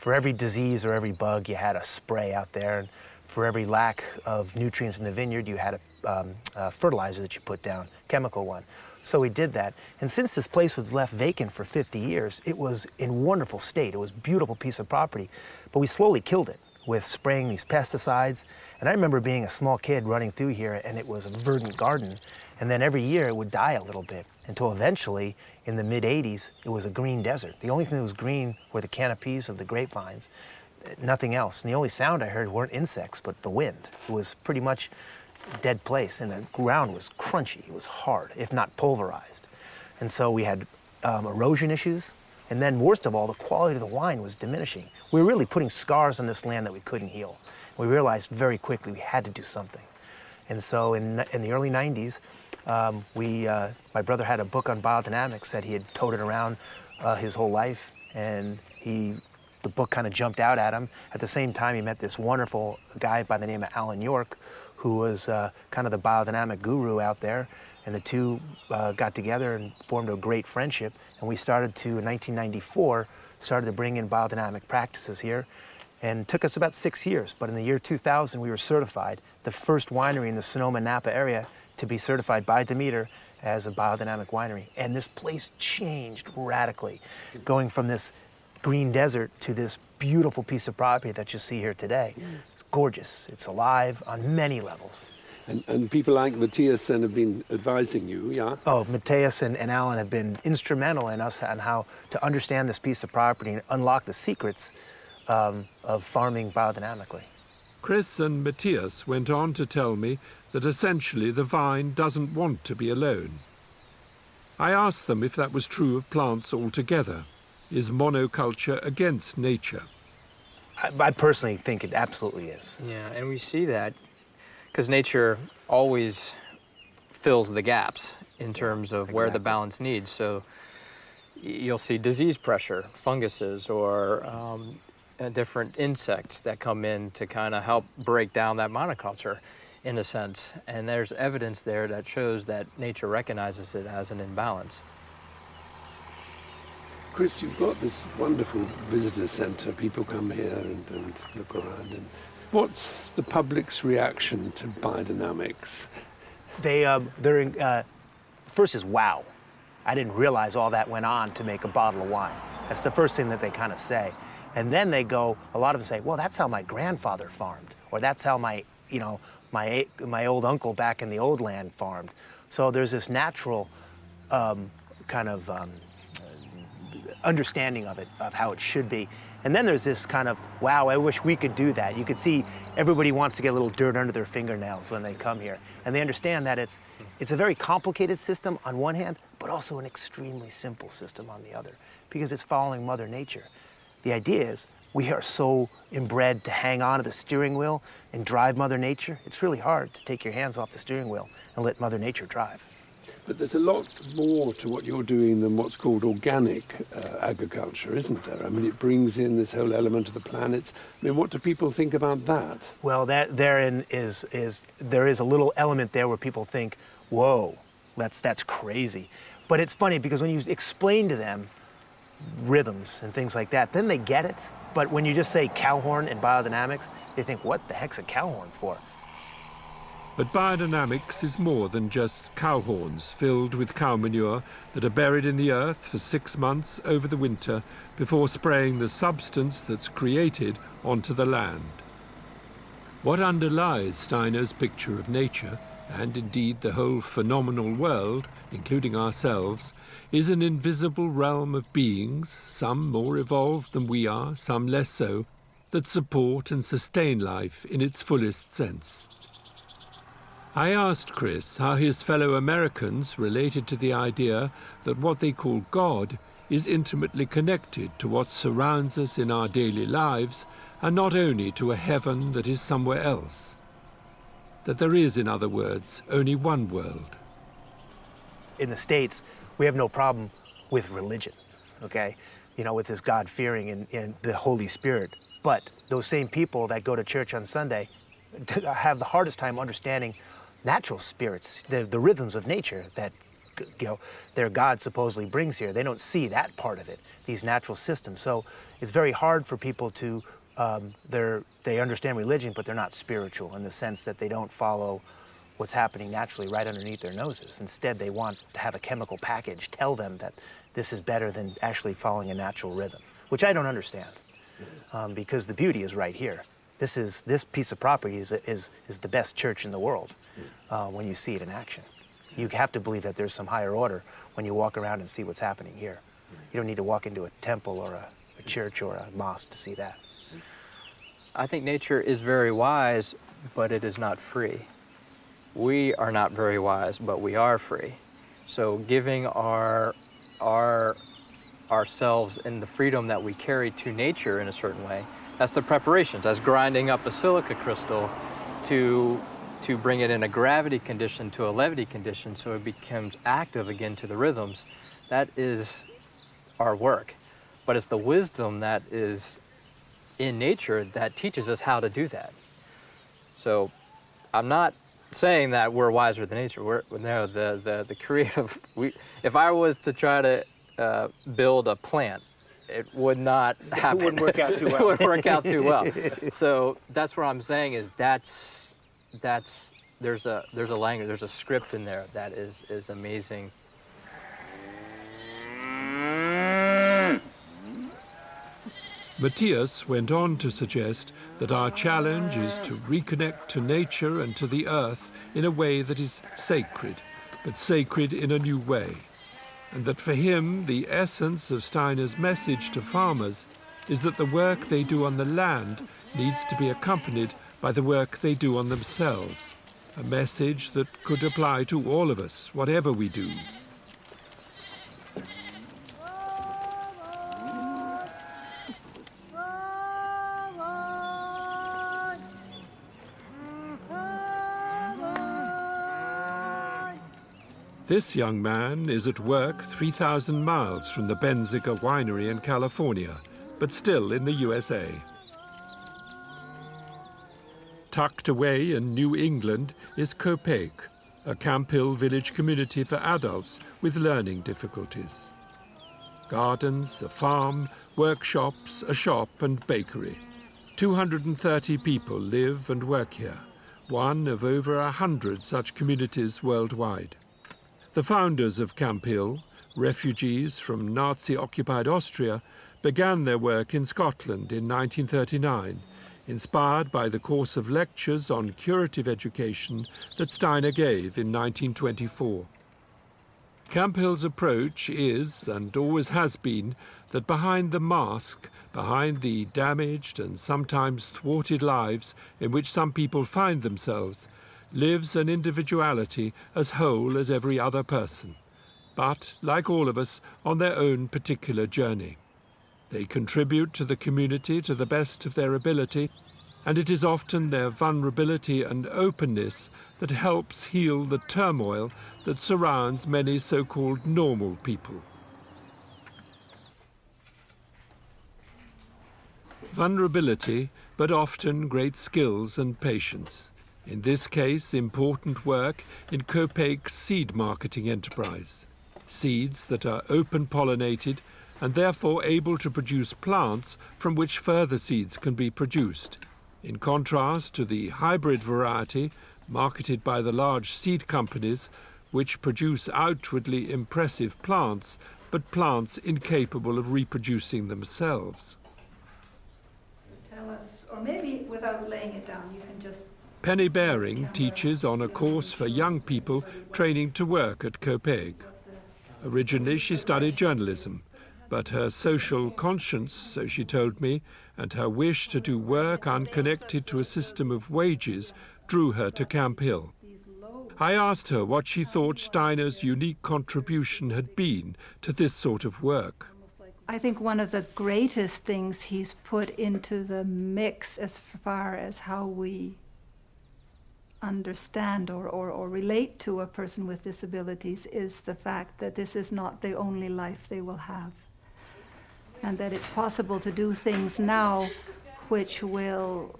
For every disease or every bug, you had a spray out there. And for every lack of nutrients in the vineyard, you had a fertilizer that you put down, chemical one. So we did that. And since this place was left vacant for 50 years, it was in wonderful state. It was a beautiful piece of property. But we slowly killed it with spraying these pesticides. And I remember being a small kid running through here, and it was a verdant garden. And then every year it would die a little bit, until eventually, in the mid-'80s, it was a green desert. The only thing that was green were the canopies of the grapevines, nothing else. And the only sound I heard weren't insects, but the wind. It was pretty much a dead place, and the ground was crunchy. It was hard, if not pulverized. And so we had erosion issues, and then worst of all, the quality of the wine was diminishing. We were really putting scars on this land that we couldn't heal. We realized very quickly we had to do something. And so in the early 90s, my brother had a book on biodynamics that he had toted around his whole life, and the book kind of jumped out at him. At the same time, he met this wonderful guy by the name of Alan York, who was kind of the biodynamic guru out there, and the two got together and formed a great friendship, and we started to, in 1994, started to bring in biodynamic practices here, and it took us about 6 years, but in the year 2000, we were certified, the first winery in the Sonoma-Napa area to be certified by Demeter as a biodynamic winery. And this place changed radically, going from this green desert to this beautiful piece of property that you see here today. It's gorgeous. It's alive on many levels. And people like Matthias then have been advising you, yeah? Oh, Matthias and Alan have been instrumental in us on how to understand this piece of property and unlock the secrets of farming biodynamically. Chris and Matthias went on to tell me that essentially the vine doesn't want to be alone. I asked them if that was true of plants altogether. Is monoculture against nature? I personally think it absolutely is. Yeah, and we see that because nature always fills the gaps in terms of where the balance needs. So you'll see disease pressure, funguses, or different insects that come in to kind of help break down that monoculture in a sense. And there's evidence there that shows that nature recognizes it as an imbalance. Chris, you've got this wonderful visitor centre. People come here and look around. And what's the public's reaction to biodynamics? First is wow. I didn't realize all that went on to make a bottle of wine. That's the first thing that they kind of say. And then they go, a lot of them say, well, that's how my grandfather farmed, or that's how my old uncle back in the old land farmed. So there's this natural kind of understanding of it, of how it should be. And then there's this kind of, wow, I wish we could do that. You could see everybody wants to get a little dirt under their fingernails when they come here. And they understand that it's a very complicated system on one hand, but also an extremely simple system on the other, because it's following Mother Nature. The idea is we are so inbred to hang on to the steering wheel and drive Mother Nature. It's really hard to take your hands off the steering wheel and let Mother Nature drive. But there's a lot more to what you're doing than what's called organic agriculture, isn't there? I mean, it brings in this whole element of the planet. I mean, what do people think about that? Well, there is a little element there where people think, whoa, that's crazy. But it's funny because when you explain to them rhythms and things like that, then they get it. But when you just say cow horn and biodynamics, they think, what the heck's a cow horn for? But biodynamics is more than just cow horns filled with cow manure that are buried in the earth for 6 months over the winter before spraying the substance that's created onto the land. What underlies Steiner's picture of nature, and indeed the whole phenomenal world, including ourselves, is an invisible realm of beings, some more evolved than we are, some less so, that support and sustain life in its fullest sense. I asked Chris how his fellow Americans related to the idea that what they call God is intimately connected to what surrounds us in our daily lives, and not only to a heaven that is somewhere else. That there is, in other words, only one world. In the States, we have no problem with religion, okay? You know, with this God-fearing and the Holy Spirit. But those same people that go to church on Sunday have the hardest time understanding natural spirits, the rhythms of nature that, you know, their God supposedly brings here. They don't see that part of it, these natural systems. So it's very hard for people to, they understand religion, but they're not spiritual in the sense that they don't follow what's happening naturally right underneath their noses. Instead, they want to have a chemical package tell them that this is better than actually following a natural rhythm, which I don't understand, because the beauty is right here. This piece of property is the best church in the world when you see it in action. You have to believe that there's some higher order when you walk around and see what's happening here. You don't need to walk into a temple or a church or a mosque to see that. I think nature is very wise, but it is not free. We are not very wise, but we are free. So giving ourselves and the freedom that we carry to nature in a certain way, that's the preparations. That's grinding up a silica crystal to bring it in a gravity condition to a levity condition so it becomes active again to the rhythms. That is our work. But it's the wisdom that is in nature that teaches us how to do that. So I'm not saying that we're wiser than nature. No, the creative, if I was to try to build a plant, it would not happen. It wouldn't work out too well. It wouldn't work out too well. So that's what I'm saying is there's a language, there's a script in there that is amazing. Matthias went on to suggest that our challenge is to reconnect to nature and to the earth in a way that is sacred, but sacred in a new way. And that for him, the essence of Steiner's message to farmers is that the work they do on the land needs to be accompanied by the work they do on themselves, a message that could apply to all of us, whatever we do. This young man is at work 3,000 miles from the Benziger winery in California, but still in the USA. Tucked away in New England is Copiague, a Camp Hill village community for adults with learning difficulties. Gardens, a farm, workshops, a shop and bakery. 230 people live and work here, one of over 100 such communities worldwide. The founders of Camp Hill, refugees from Nazi-occupied Austria, began their work in Scotland in 1939, inspired by the course of lectures on curative education that Steiner gave in 1924. Camp Hill's approach is, and always has been, that behind the mask, behind the damaged and sometimes thwarted lives in which some people find themselves, lives an individuality as whole as every other person, but, like all of us, on their own particular journey. They contribute to the community to the best of their ability, and it is often their vulnerability and openness that helps heal the turmoil that surrounds many so-called normal people. Vulnerability, but often great skills and patience. In this case, important work in Copiague's seed marketing enterprise. Seeds that are open-pollinated and therefore able to produce plants from which further seeds can be produced, in contrast to the hybrid variety marketed by the large seed companies which produce outwardly impressive plants, but plants incapable of reproducing themselves. Tell us, or maybe without laying it down, you can just... Penny Baring teaches on a course for young people training to work at Copiague. Originally she studied journalism, but her social conscience, so she told me, and her wish to do work unconnected to a system of wages drew her to Camp Hill. I asked her what she thought Steiner's unique contribution had been to this sort of work. I think one of the greatest things he's put into the mix as far as how we understand or relate to a person with disabilities is the fact that this is not the only life they will have, and that it's possible to do things now which will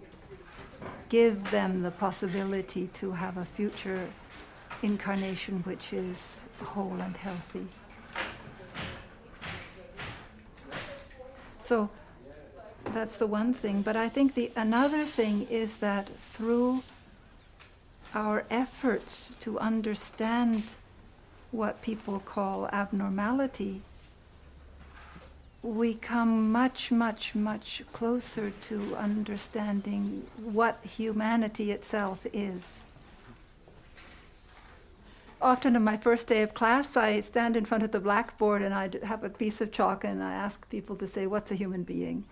give them the possibility to have a future incarnation which is whole and healthy. So that's the one thing, but I think another thing is that through our efforts to understand what people call abnormality, we come much, much, much closer to understanding what humanity itself is. Often on my first day of class, I stand in front of the blackboard and I have a piece of chalk and I ask people to say, what's a human being?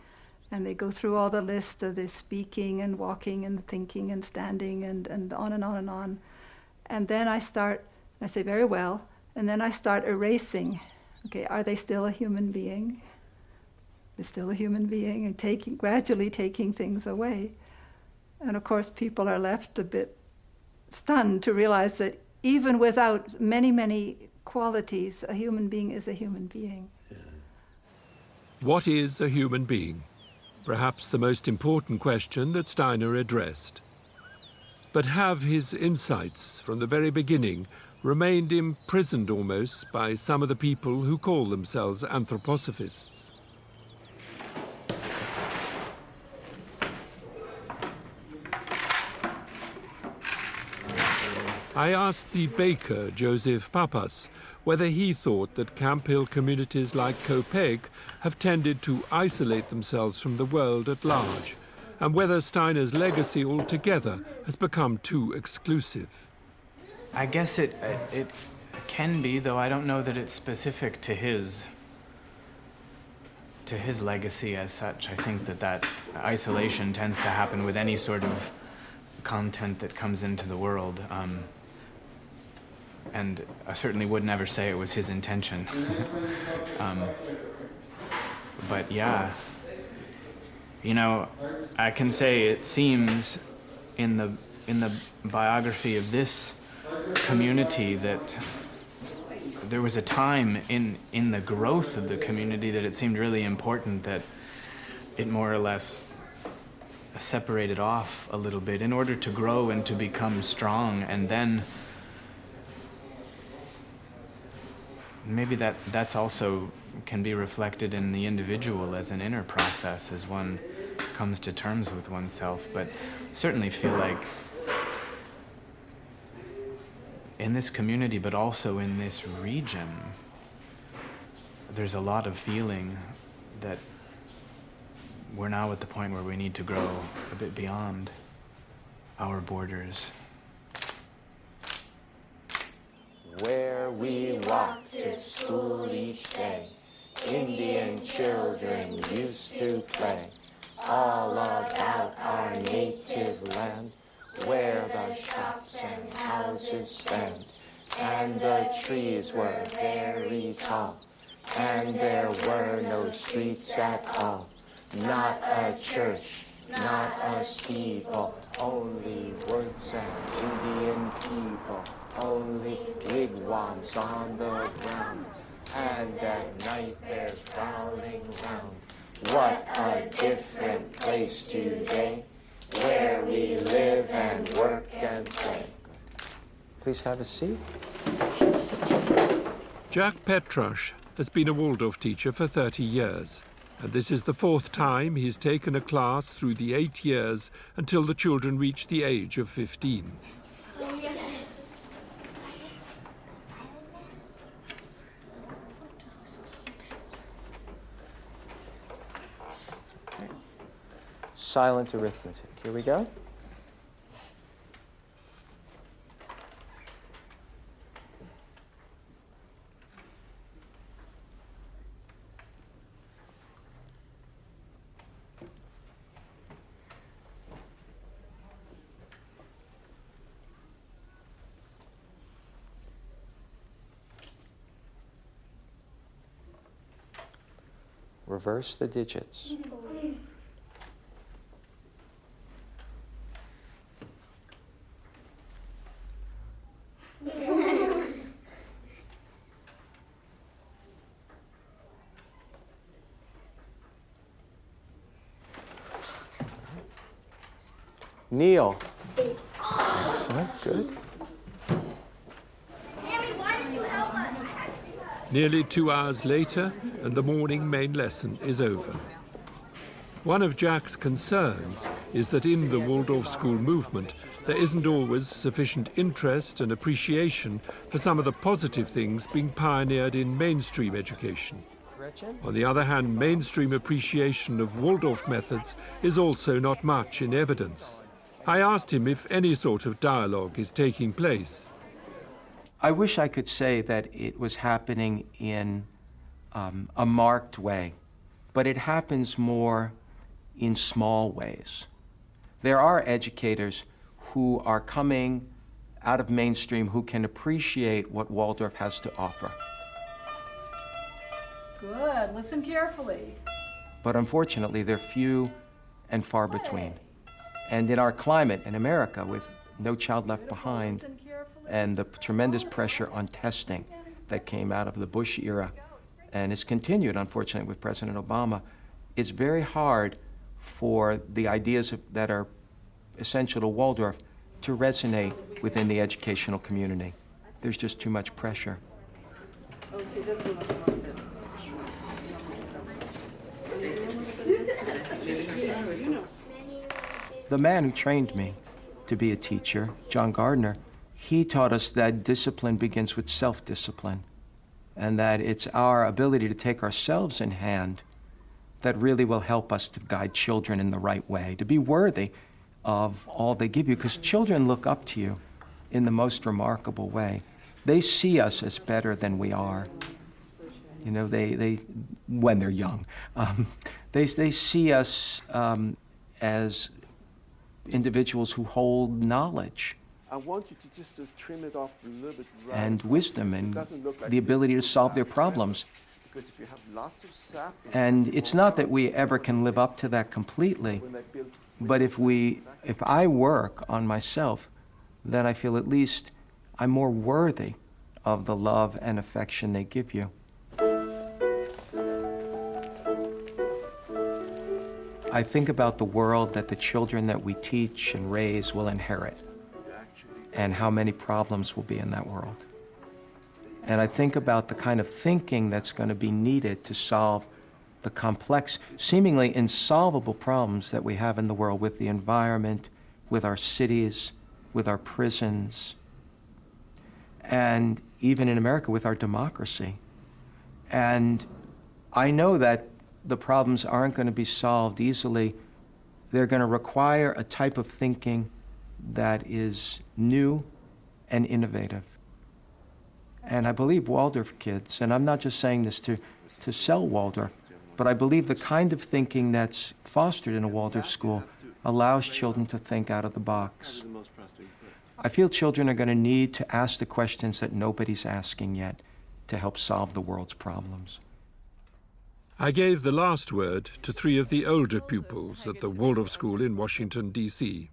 And they go through all the list of this speaking and walking and thinking and standing and on and on and on. And then I say, very well, and then I start erasing. Okay, are they still a human being? They're still a human being, and gradually taking things away. And of course, people are left a bit stunned to realize that even without many, many qualities, a human being is a human being. What is a human being? Perhaps the most important question that Steiner addressed. But have his insights from the very beginning remained imprisoned almost by some of the people who call themselves anthroposophists? I asked the baker, Joseph Papas, whether he thought that Camp Hill communities like Kopek have tended to isolate themselves from the world at large, and whether Steiner's legacy altogether has become too exclusive. I guess it can be, though I don't know that it's specific to his legacy as such. I think that isolation tends to happen with any sort of content that comes into the world. And I certainly would never say it was his intention. But yeah, you know, I can say it seems in the biography of this community that there was a time in the growth of the community that it seemed really important that it more or less separated off a little bit in order to grow and to become strong, and then maybe that's also can be reflected in the individual as an inner process as one comes to terms with oneself. But I certainly feel like in this community, but also in this region, there's a lot of feeling that we're now at the point where we need to grow a bit beyond our borders. Where we walk to school each day, Indian children used to play, all about our native land, where the shops and houses stand, and the trees were very tall, and there were no streets at all, not a church, not a steeple, only woods and Indian people, only wigwams on the ground, and at night bears prowling round. What a different place today, where we live and work and play. Please have a seat. Jack Petrush has been a Waldorf teacher for 30 years, and this is the 4th time he's taken a class through the 8 years until the children reach the age of 15. Silent arithmetic. Here we go. Reverse the digits. Neil. Excellent, good. Nearly 2 hours later, and the morning main lesson is over. One of Jack's concerns is that in the Waldorf school movement, there isn't always sufficient interest and appreciation for some of the positive things being pioneered in mainstream education. On the other hand, mainstream appreciation of Waldorf methods is also not much in evidence. I asked him if any sort of dialogue is taking place. I wish I could say that it was happening in a marked way, but it happens more in small ways. There are educators who are coming out of mainstream who can appreciate what Waldorf has to offer. Good, listen carefully. But unfortunately, they're few and far between. And in our climate in America, with No Child Left Behind and the tremendous pressure on testing that came out of the Bush era and is continued, unfortunately, with President Obama, it's very hard for the ideas that are essential to Waldorf to resonate within the educational community. There's just too much pressure. The man who trained me to be a teacher, John Gardner, he taught us that discipline begins with self-discipline, and that it's our ability to take ourselves in hand that really will help us to guide children in the right way, to be worthy of all they give you, because children look up to you in the most remarkable way. They see us as better than we are. You know, they when they're young, they see us as individuals who hold knowledge I want you to just trim it off a little bit and wisdom and the ability to solve their problems. Because if you have lots of sap, And it's not that we ever can live up to that completely, but if I work on myself, then I feel at least I'm more worthy of the love and affection they give you. I think about the world that the children that we teach and raise will inherit, and how many problems will be in that world. And I think about the kind of thinking that's going to be needed to solve the complex, seemingly insolvable problems that we have in the world with the environment, with our cities, with our prisons, and even in America with our democracy. And I know that the problems aren't going to be solved easily. They're going to require a type of thinking that is new and innovative. And I believe Waldorf kids, and I'm not just saying this to sell Waldorf, but I believe the kind of thinking that's fostered in a Waldorf school allows children to think out of the box. I feel children are going to need to ask the questions that nobody's asking yet to help solve the world's problems. I gave the last word to 3 of the older pupils at the Waldorf School in Washington, D.C.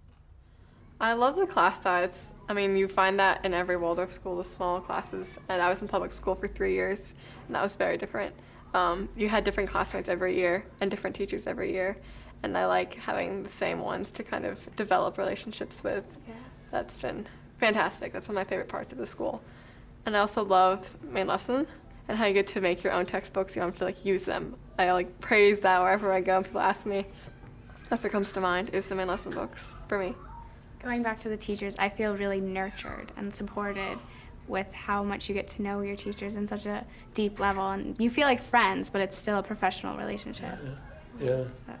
I love the class size. I mean, you find that in every Waldorf school, the small classes. And I was in public school for 3 years, and that was very different. You had different classmates every year and different teachers every year. And I like having the same ones to kind of develop relationships with. Yeah. That's been fantastic. That's one of my favorite parts of the school. And I also love main lesson and how you get to make your own textbooks. You don't have to like use them. I like praise that wherever I go and people ask me. That's what comes to mind is the main lesson books for me. Going back to the teachers, I feel really nurtured and supported with how much you get to know your teachers in such a deep level. And you feel like friends, but it's still a professional relationship. Yeah. So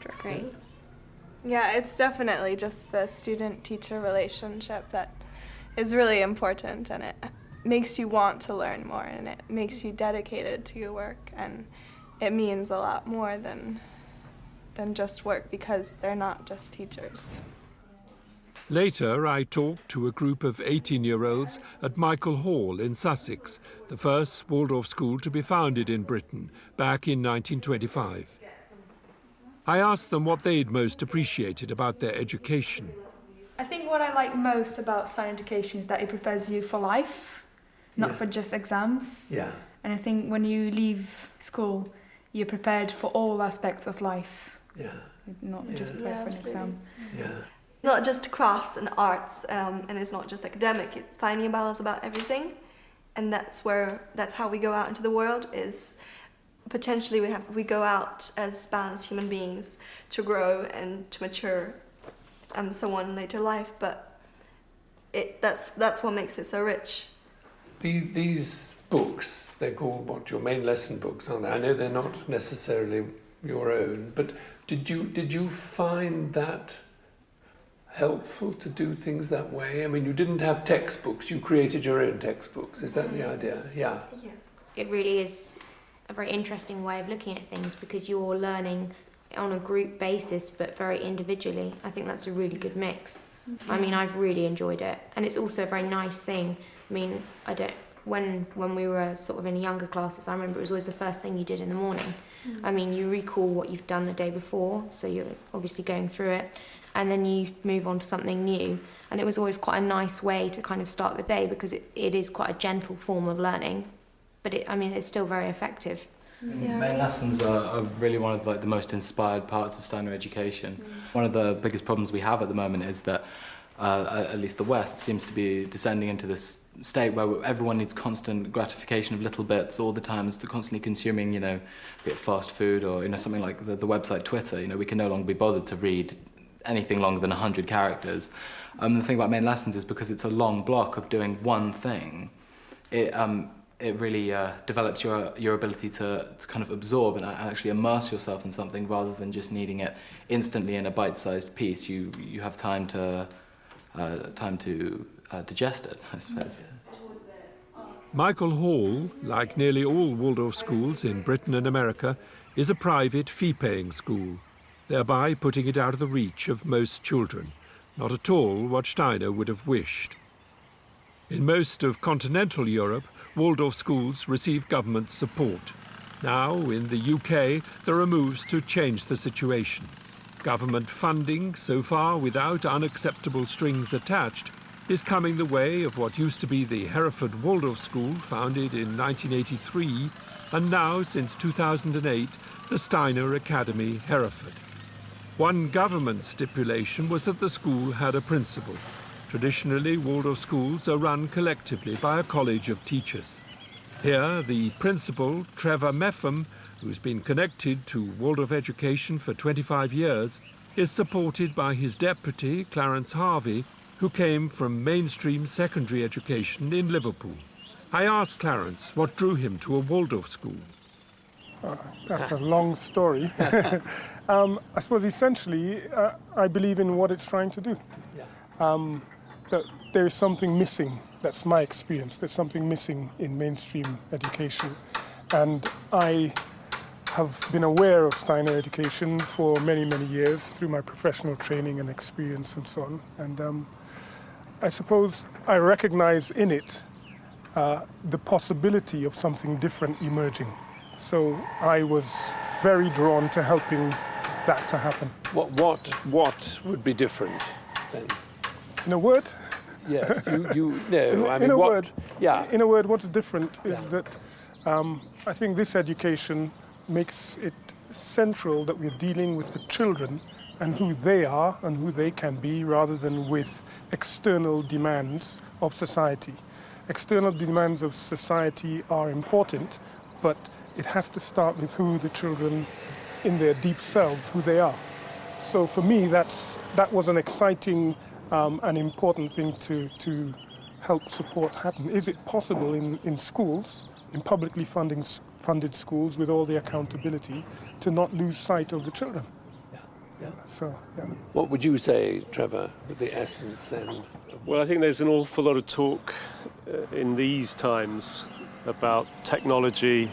it's great. Yeah, it's definitely just the student-teacher relationship that is really important, and it makes you want to learn more, and it makes you dedicated to your work, and it means a lot more than just work because they're not just teachers. Later, I talked to a group of 18-year-olds at Michael Hall in Sussex, the first Waldorf school to be founded in Britain back in 1925. I asked them what they'd most appreciated about their education. I think what I like most about Steiner education is that it prepares you for life, not for just exams. Yeah. And I think when you leave school, you're prepared for all aspects of life. Yeah. Not just prepared for an exam. Yeah. Not just crafts and arts, and it's not just academic, it's finding a balance about everything. And that's how we go out into the world, is potentially we go out as balanced human beings to grow and to mature and so on in later life, but that's what makes it so rich. These books, they're called what, your main lesson books, aren't they? I know they're not necessarily your own, but did you find that helpful to do things that way? I mean, you didn't have textbooks, you created your own textbooks. Is that the idea? Yeah. Yes. It really is a very interesting way of looking at things because you're learning on a group basis but very individually. I think that's a really good mix. I mean, I've really enjoyed it, and it's also a very nice thing. I mean, when we were sort of in younger classes, I remember it was always the first thing you did in the morning. I mean, you recall what you've done the day before, so you're obviously going through it, and then you move on to something new. And it was always quite a nice way to kind of start the day because it is quite a gentle form of learning, but it's still very effective. Yeah. Main lessons are really one of the most inspired parts of Steiner education. One of the biggest problems we have at the moment is that at least the West seems to be descending into this state where everyone needs constant gratification of little bits all the time, so constantly consuming, be it fast food or something like the website Twitter. We can no longer be bothered to read anything longer than 100 characters. The thing about main lessons is because it's a long block of doing one thing, it really develops your ability to kind of absorb and actually immerse yourself in something rather than just needing it instantly in a bite-sized piece. You have time to digest it, I suppose. Michael Hall, like nearly all Waldorf schools in Britain and America, is a private fee-paying school, thereby putting it out of the reach of most children, not at all what Steiner would have wished. In most of continental Europe, Waldorf schools receive government support. Now, in the UK, there are moves to change the situation. Government funding, so far without unacceptable strings attached, is coming the way of what used to be the Hereford Waldorf School, founded in 1983, and now, since 2008, the Steiner Academy, Hereford. One government stipulation was that the school had a principal. Traditionally, Waldorf schools are run collectively by a college of teachers. Here, the principal, Trevor Meffam, who's been connected to Waldorf education for 25 years, is supported by his deputy, Clarence Harvey, who came from mainstream secondary education in Liverpool. I asked Clarence what drew him to a Waldorf school. That's a long story. I suppose essentially, I believe in what it's trying to do. That there is something missing. That's my experience. There's something missing in mainstream education. And I have been aware of Steiner education for many, many years through my professional training and experience and so on. And I suppose I recognize in it the possibility of something different emerging. So I was very drawn to helping that to happen. What would be different then? In a word? Yes, you know. I mean, in a what, word, yeah. In a word, what's different is that I think this education makes it central that we're dealing with the children and who they are and who they can be, rather than with external demands of society. External demands of society are important, but it has to start with who the children in their deep selves, who they are. So for me, that was an exciting and important thing to help support happen. Is it possible in schools, in publicly funded schools with all the accountability, to not lose sight of the children? So, yeah. What would you say, Trevor, the essence then? Well, I think there's an awful lot of talk in these times about technology,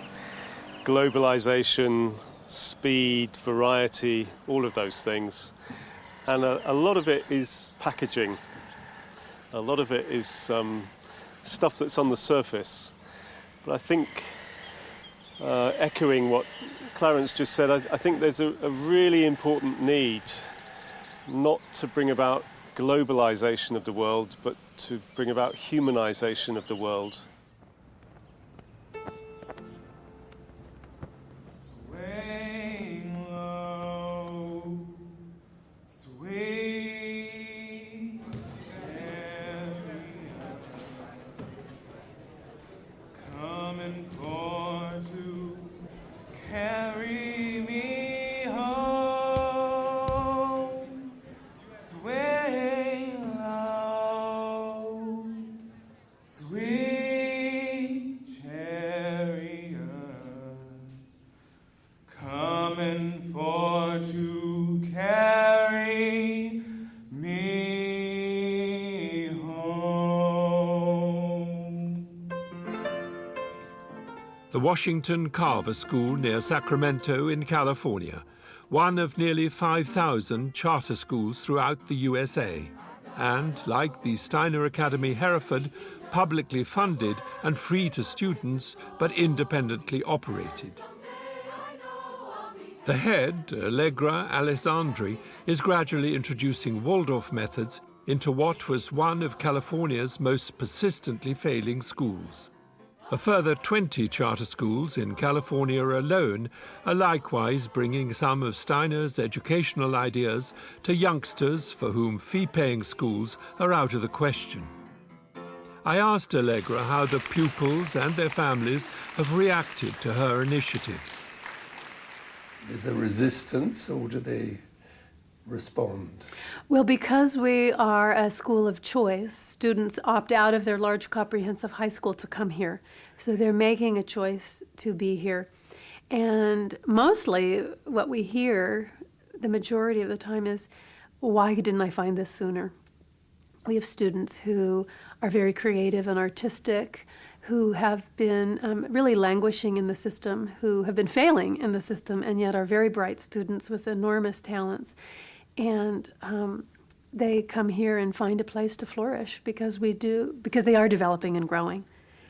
globalization, speed, variety, all of those things. And a lot of it is packaging. A lot of it is stuff that's on the surface. But I think, echoing what Clarence just said, I think there's a really important need not to bring about globalization of the world, but to bring about humanization of the world. The Washington Carver School near Sacramento in California, one of nearly 5,000 charter schools throughout the USA, and, like the Steiner Academy Hereford, publicly funded and free to students, but independently operated. The head, Allegra Alessandri, is gradually introducing Waldorf methods into what was one of California's most persistently failing schools. A further 20 charter schools in California alone are likewise bringing some of Steiner's educational ideas to youngsters for whom fee-paying schools are out of the question. I asked Allegra how the pupils and their families have reacted to her initiatives. Is there resistance, or do they respond? Well, because we are a school of choice, students opt out of their large comprehensive high school to come here. So they're making a choice to be here. And mostly what we hear, the majority of the time, is, why didn't I find this sooner? We have students who are very creative and artistic, who have been really languishing in the system, who have been failing in the system, and yet are very bright students with enormous talents. And they come here and find a place to flourish because they are developing and growing,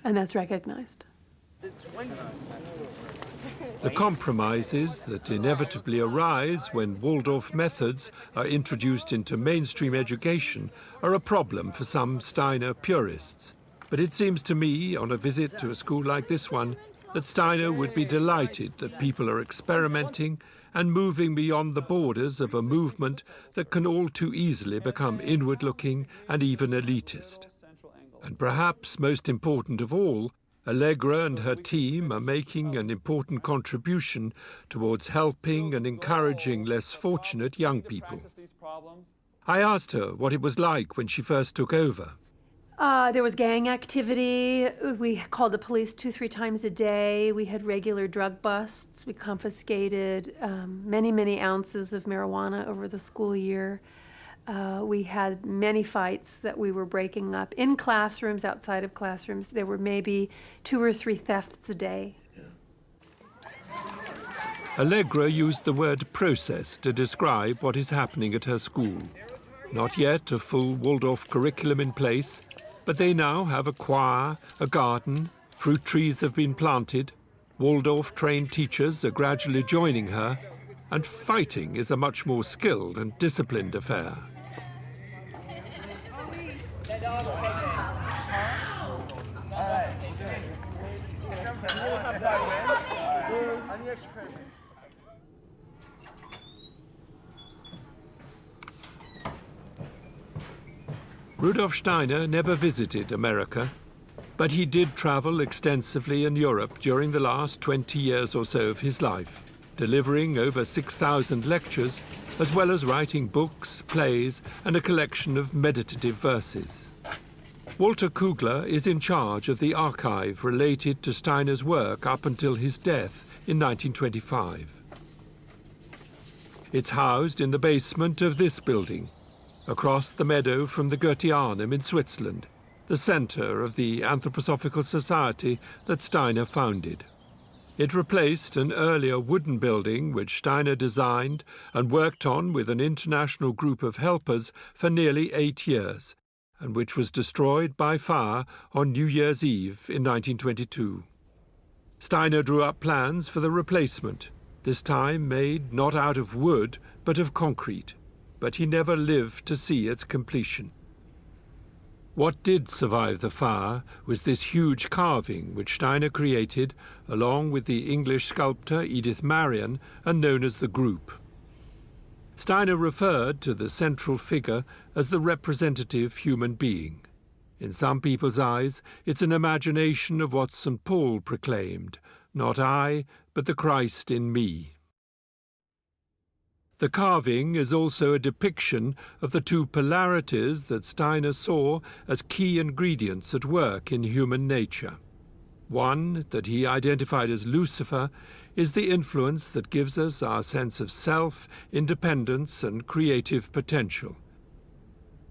and that's recognized. The compromises that inevitably arise when Waldorf methods are introduced into mainstream education are a problem for some Steiner purists. But it seems to me, on a visit to a school like this one, that Steiner would be delighted that people are experimenting and moving beyond the borders of a movement that can all too easily become inward-looking and even elitist. And perhaps most important of all, Allegra and her team are making an important contribution towards helping and encouraging less fortunate young people. I asked her what it was like when she first took over. There was gang activity. We called the police 2-3 times a day. We had regular drug busts. We confiscated many ounces of marijuana over the school year. We had many fights that we were breaking up in classrooms, outside of classrooms. There were maybe 2 or 3 thefts a day. Allegra used the word process to describe what is happening at her school. Not yet a full Waldorf curriculum in place, but they now have a choir, a garden, fruit trees have been planted, Waldorf-trained teachers are gradually joining her, and fighting is a much more skilled and disciplined affair. Rudolf Steiner never visited America, but he did travel extensively in Europe during the last 20 years or so of his life, delivering over 6,000 lectures, as well as writing books, plays, and a collection of meditative verses. Walter Kugler is in charge of the archive related to Steiner's work up until his death in 1925. It's housed in the basement of this building, across the meadow from the Goetheanum in Switzerland, the center of the Anthroposophical Society that Steiner founded. It replaced an earlier wooden building which Steiner designed and worked on with an international group of helpers for nearly 8 years, and which was destroyed by fire on New Year's Eve in 1922. Steiner drew up plans for the replacement, this time made not out of wood but of concrete, but he never lived to see its completion. What did survive the fire was this huge carving which Steiner created along with the English sculptor Edith Marion and known as the Group. Steiner referred to the central figure as the representative human being. In some people's eyes, it's an imagination of what St. Paul proclaimed, not I, but the Christ in me. The carving is also a depiction of the 2 polarities that Steiner saw as key ingredients at work in human nature. One, that he identified as Lucifer, is the influence that gives us our sense of self, independence, and creative potential.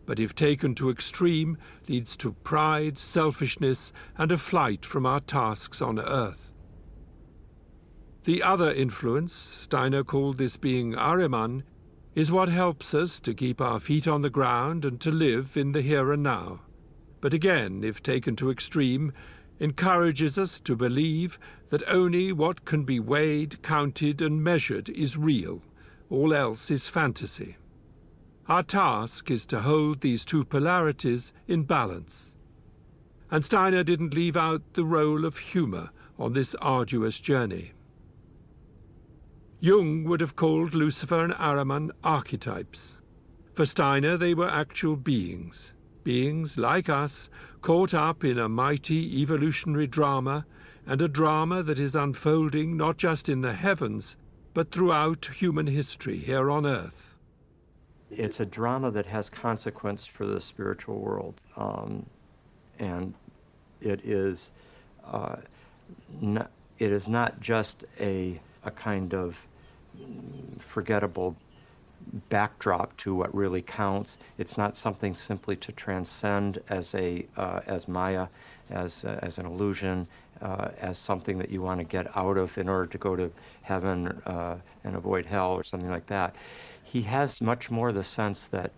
But if taken to extreme, leads to pride, selfishness, and a flight from our tasks on earth. The other influence, Steiner called this being Ahriman, is what helps us to keep our feet on the ground and to live in the here and now. But again, if taken to extreme, encourages us to believe that only what can be weighed, counted, and measured is real. All else is fantasy. Our task is to hold these 2 polarities in balance. And Steiner didn't leave out the role of humor on this arduous journey. Jung would have called Lucifer and Ahriman archetypes. For Steiner, they were actual beings like us, caught up in a mighty evolutionary drama, and a drama that is unfolding not just in the heavens, but throughout human history here on Earth. It's a drama that has consequence for the spiritual world, and it is not just a kind of forgettable backdrop to what really counts. It's not something simply to transcend as Maya, as an illusion, as something that you want to get out of in order to go to heaven and avoid hell or something like that. He has much more the sense that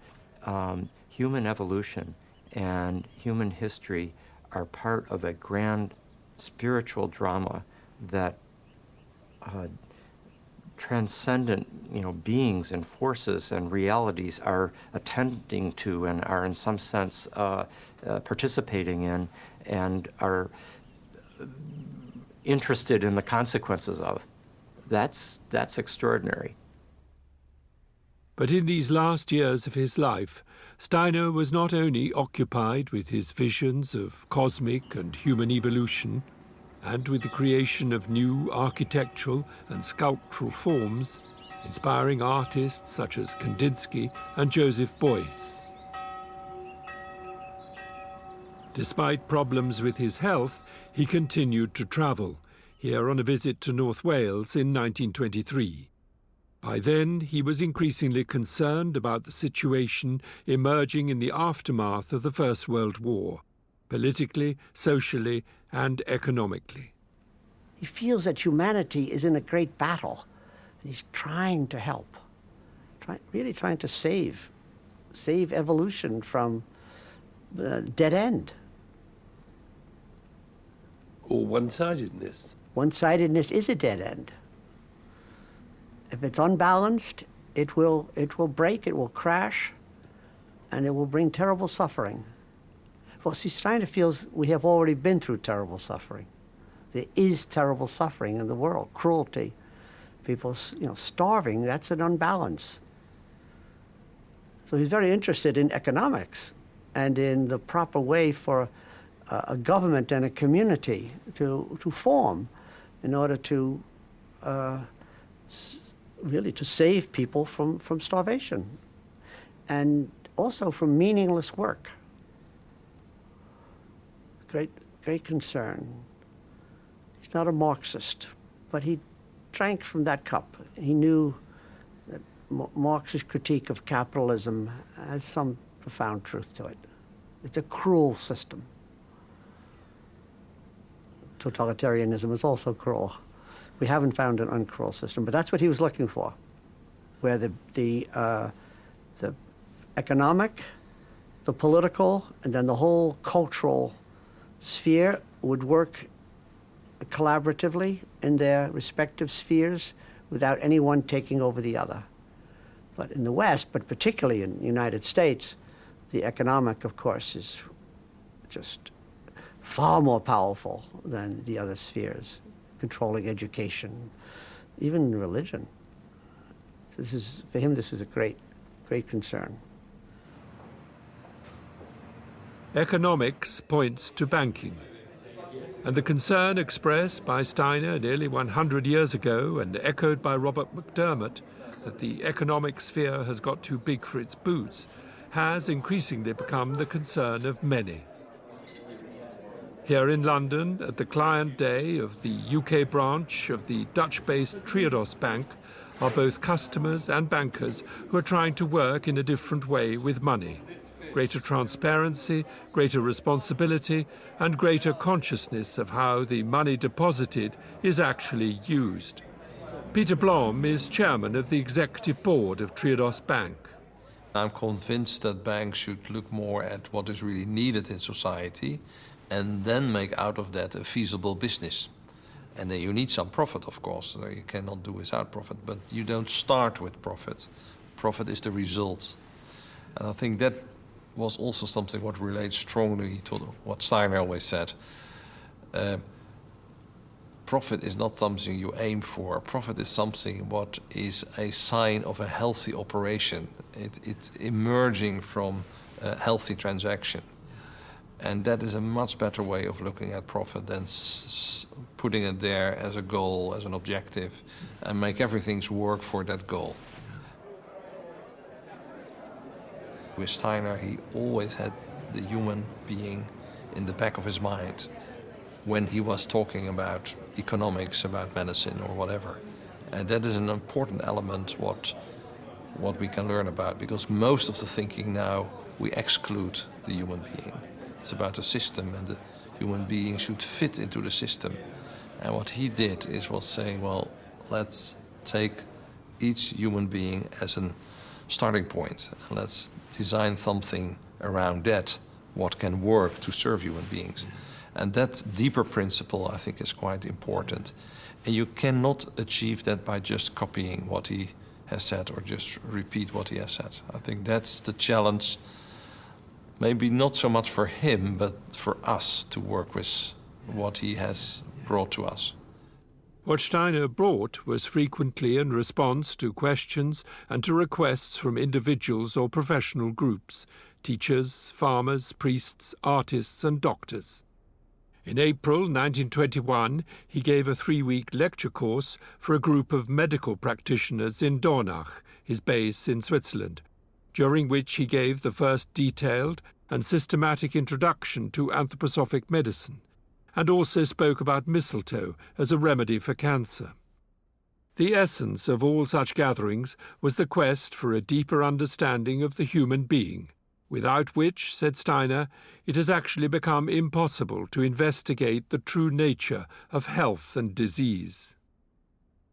human evolution and human history are part of a grand spiritual drama that transcendent, beings and forces and realities are attending to and are in some sense participating in and are interested in the consequences of. That's extraordinary. But in these last years of his life, Steiner was not only occupied with his visions of cosmic and human evolution, and with the creation of new architectural and sculptural forms, inspiring artists such as Kandinsky and Joseph Beuys. Despite problems with his health, he continued to travel, here on a visit to North Wales in 1923. By then, he was increasingly concerned about the situation emerging in the aftermath of the First World War, politically, socially, and economically. He feels that humanity is in a great battle. He's trying to help, really trying to save evolution from the dead end. Or one-sidedness. One-sidedness is a dead end. If it's unbalanced, it will break, it will crash, and it will bring terrible suffering. Well, see, Steiner feels we have already been through terrible suffering. There is terrible suffering in the world, cruelty, people, starving. That's an unbalance. So he's very interested in economics and in the proper way for a government and a community to form in order to really to save people from starvation and also from meaningless work. Great concern. He's not a Marxist, but he drank from that cup. He knew that Marx's critique of capitalism has some profound truth to it. It's a cruel system. Totalitarianism is also cruel. We haven't found an uncruel system, but that's what he was looking for, where the economic, the political, and then the whole cultural sphere would work collaboratively in their respective spheres without anyone taking over the other. But in the West, but particularly in the United States, the economic, of course, is just far more powerful than the other spheres, controlling education, even religion. So for him, this is a great concern. Economics points to banking, and the concern expressed by Steiner nearly 100 years ago and echoed by Robert McDermott that the economic sphere has got too big for its boots has increasingly become the concern of many. Here in London, at the client day of the UK branch of the Dutch-based Triodos Bank, are both customers and bankers who are trying to work in a different way with money. Greater transparency, greater responsibility, and greater consciousness of how the money deposited is actually used. Peter Blom is chairman of the executive board of Triodos Bank. I'm convinced that banks should look more at what is really needed in society and then make out of that a feasible business. And then you need some profit, of course. You cannot do without profit, but you don't start with profit. Profit is the result. And I think that was also something what relates strongly to what Steiner always said. Profit is not something you aim for. Profit is something what is a sign of a healthy operation. It's emerging from a healthy transaction. And that is a much better way of looking at profit than putting it there as a goal, as an objective, and make everything work for that goal. with Steiner, he always had the human being in the back of his mind when he was talking about economics, about medicine or whatever. And that is an important element what we can learn about, because most of the thinking now, we exclude the human being. It's about the system, and the human being should fit into the system. And what he did was saying, well, let's take each human being as a starting point, and let's design something around that, what can work to serve human beings. And that deeper principle, I think, is quite important. And you cannot achieve that by just copying what he has said or just repeat what he has said. I think that's the challenge, maybe not so much for him, but for us to work with what he has brought to us. What Steiner brought was frequently in response to questions and to requests from individuals or professional groups, teachers, farmers, priests, artists and doctors. In April 1921, he gave a 3-week lecture course for a group of medical practitioners in Dornach, his base in Switzerland, during which he gave the first detailed and systematic introduction to anthroposophic medicine, and also spoke about mistletoe as a remedy for cancer. The essence of all such gatherings was the quest for a deeper understanding of the human being, without which, said Steiner, it has actually become impossible to investigate the true nature of health and disease.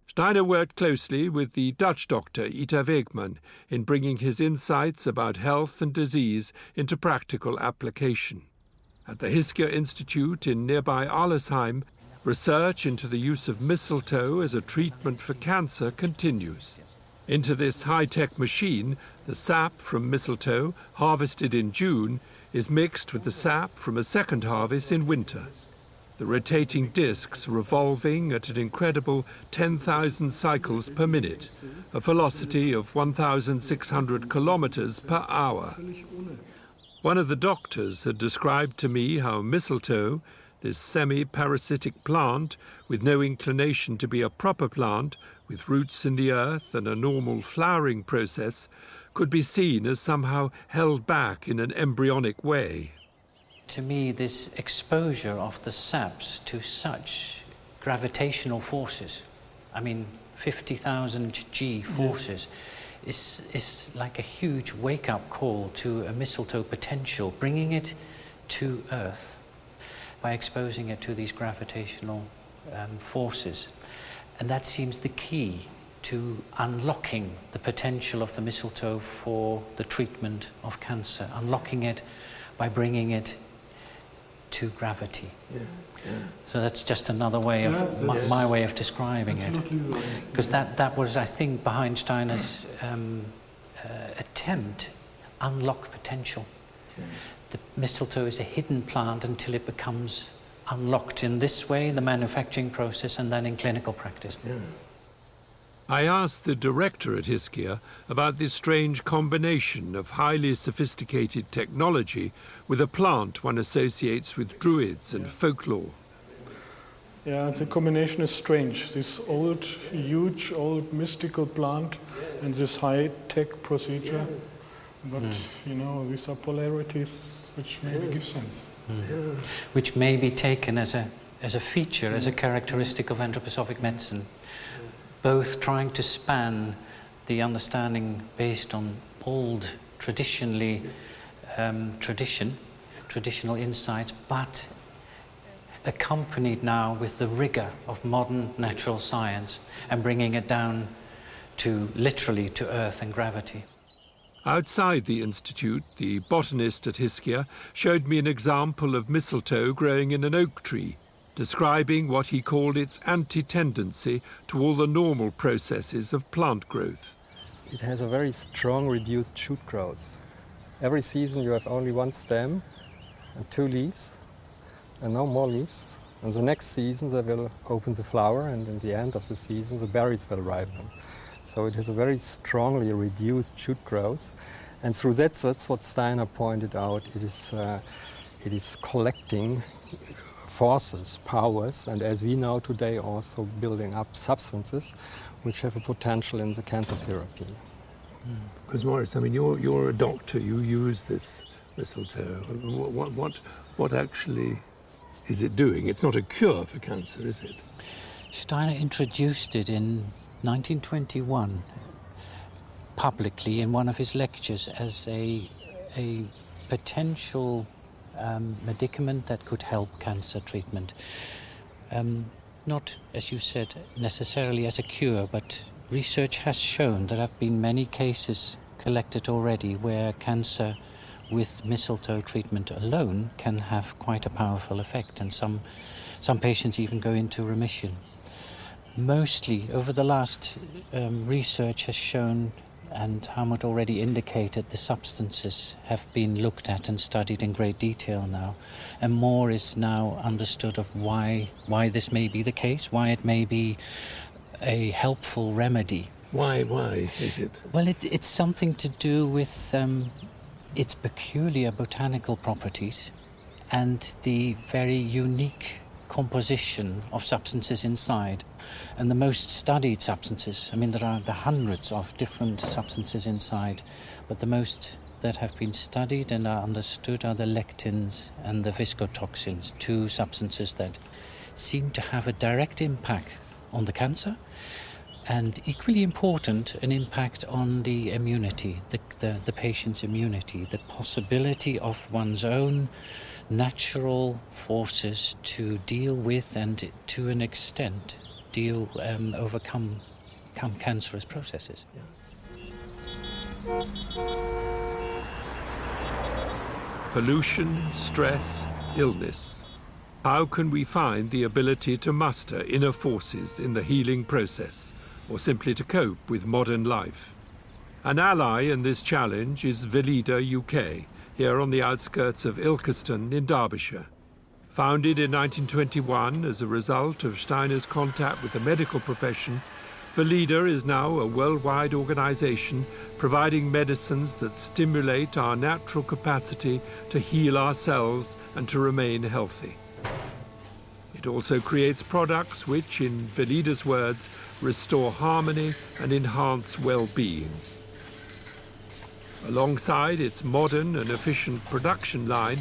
Steiner worked closely with the Dutch doctor Ita Wegman in bringing his insights about health and disease into practical application. At the Hiskia Institute in nearby Arlesheim, research into the use of mistletoe as a treatment for cancer continues. Into this high-tech machine, the sap from mistletoe, harvested in June, is mixed with the sap from a second harvest in winter. The rotating discs revolving at an incredible 10,000 cycles per minute, a velocity of 1,600 kilometers per hour. One of the doctors had described to me how mistletoe, this semi-parasitic plant with no inclination to be a proper plant, with roots in the earth and a normal flowering process, could be seen as somehow held back in an embryonic way. To me, this exposure of the saps to such gravitational forces, I mean 50,000 G forces, is like a huge wake-up call to a mistletoe potential, bringing it to Earth by exposing it to these gravitational forces. And that seems the key to unlocking the potential of the mistletoe for the treatment of cancer, unlocking it by bringing it to gravity. So that's just another way of my way of describing it, because that was, I think, behind Steiner's attempt, unlock potential. The mistletoe is a hidden plant until it becomes unlocked in this way, the manufacturing process, and then in clinical practice. I asked the director at Hiskia about this strange combination of highly sophisticated technology with a plant one associates with druids and folklore. Yeah, the combination is strange. This old, huge, old mystical plant and this high-tech procedure. But, you know, these are polarities which maybe give sense. Which may be taken as a feature, as a characteristic of anthroposophic medicine, both trying to span the understanding based on old, traditional insights, but accompanied now with the rigor of modern natural science and bringing it down to literally to earth and gravity. Outside the institute, the botanist at Hiskia showed me an example of mistletoe growing in an oak tree, describing what he called its anti-tendency to all the normal processes of plant growth. It has a very strong reduced shoot growth. Every season you have only one stem and 2 leaves and no more leaves. And the next season they will open the flower, and in the end of the season the berries will ripen. So it has a very strongly reduced shoot growth. And through that's what Steiner pointed out. It is collecting forces, powers, and as we know today, also building up substances which have a potential in the cancer therapy. Because Maurice, I mean, you're a doctor. You use this mistletoe. What actually is it doing? It's not a cure for cancer, is it? Steiner introduced it in 1921 publicly in one of his lectures as a potential medicament that could help cancer treatment. Not, as you said, necessarily as a cure, but research has shown there have been many cases collected already where cancer with mistletoe treatment alone can have quite a powerful effect, and some patients even go into remission. Mostly, over the last research has shown, and Helmut already indicated, the substances have been looked at and studied in great detail now, and more is now understood of why this may be the case, why it may be a helpful remedy. Why is it? Well, it's something to do with its peculiar botanical properties and the very unique composition of substances inside. And the most studied substances, I mean, there are the hundreds of different substances inside, but the most that have been studied and are understood are the lectins and the viscotoxins, two substances that seem to have a direct impact on the cancer, and equally important, an impact on the immunity, the patient's immunity, the possibility of one's own natural forces to deal with and to an extent overcome cancerous processes. Pollution, stress, illness. How can we find the ability to muster inner forces in the healing process, or simply to cope with modern life? An ally in this challenge is Velida UK, here on the outskirts of Ilkeston in Derbyshire. Founded in 1921 as a result of Steiner's contact with the medical profession, Velida is now a worldwide organization providing medicines that stimulate our natural capacity to heal ourselves and to remain healthy. It also creates products which, in Velida's words, restore harmony and enhance well-being. Alongside its modern and efficient production line,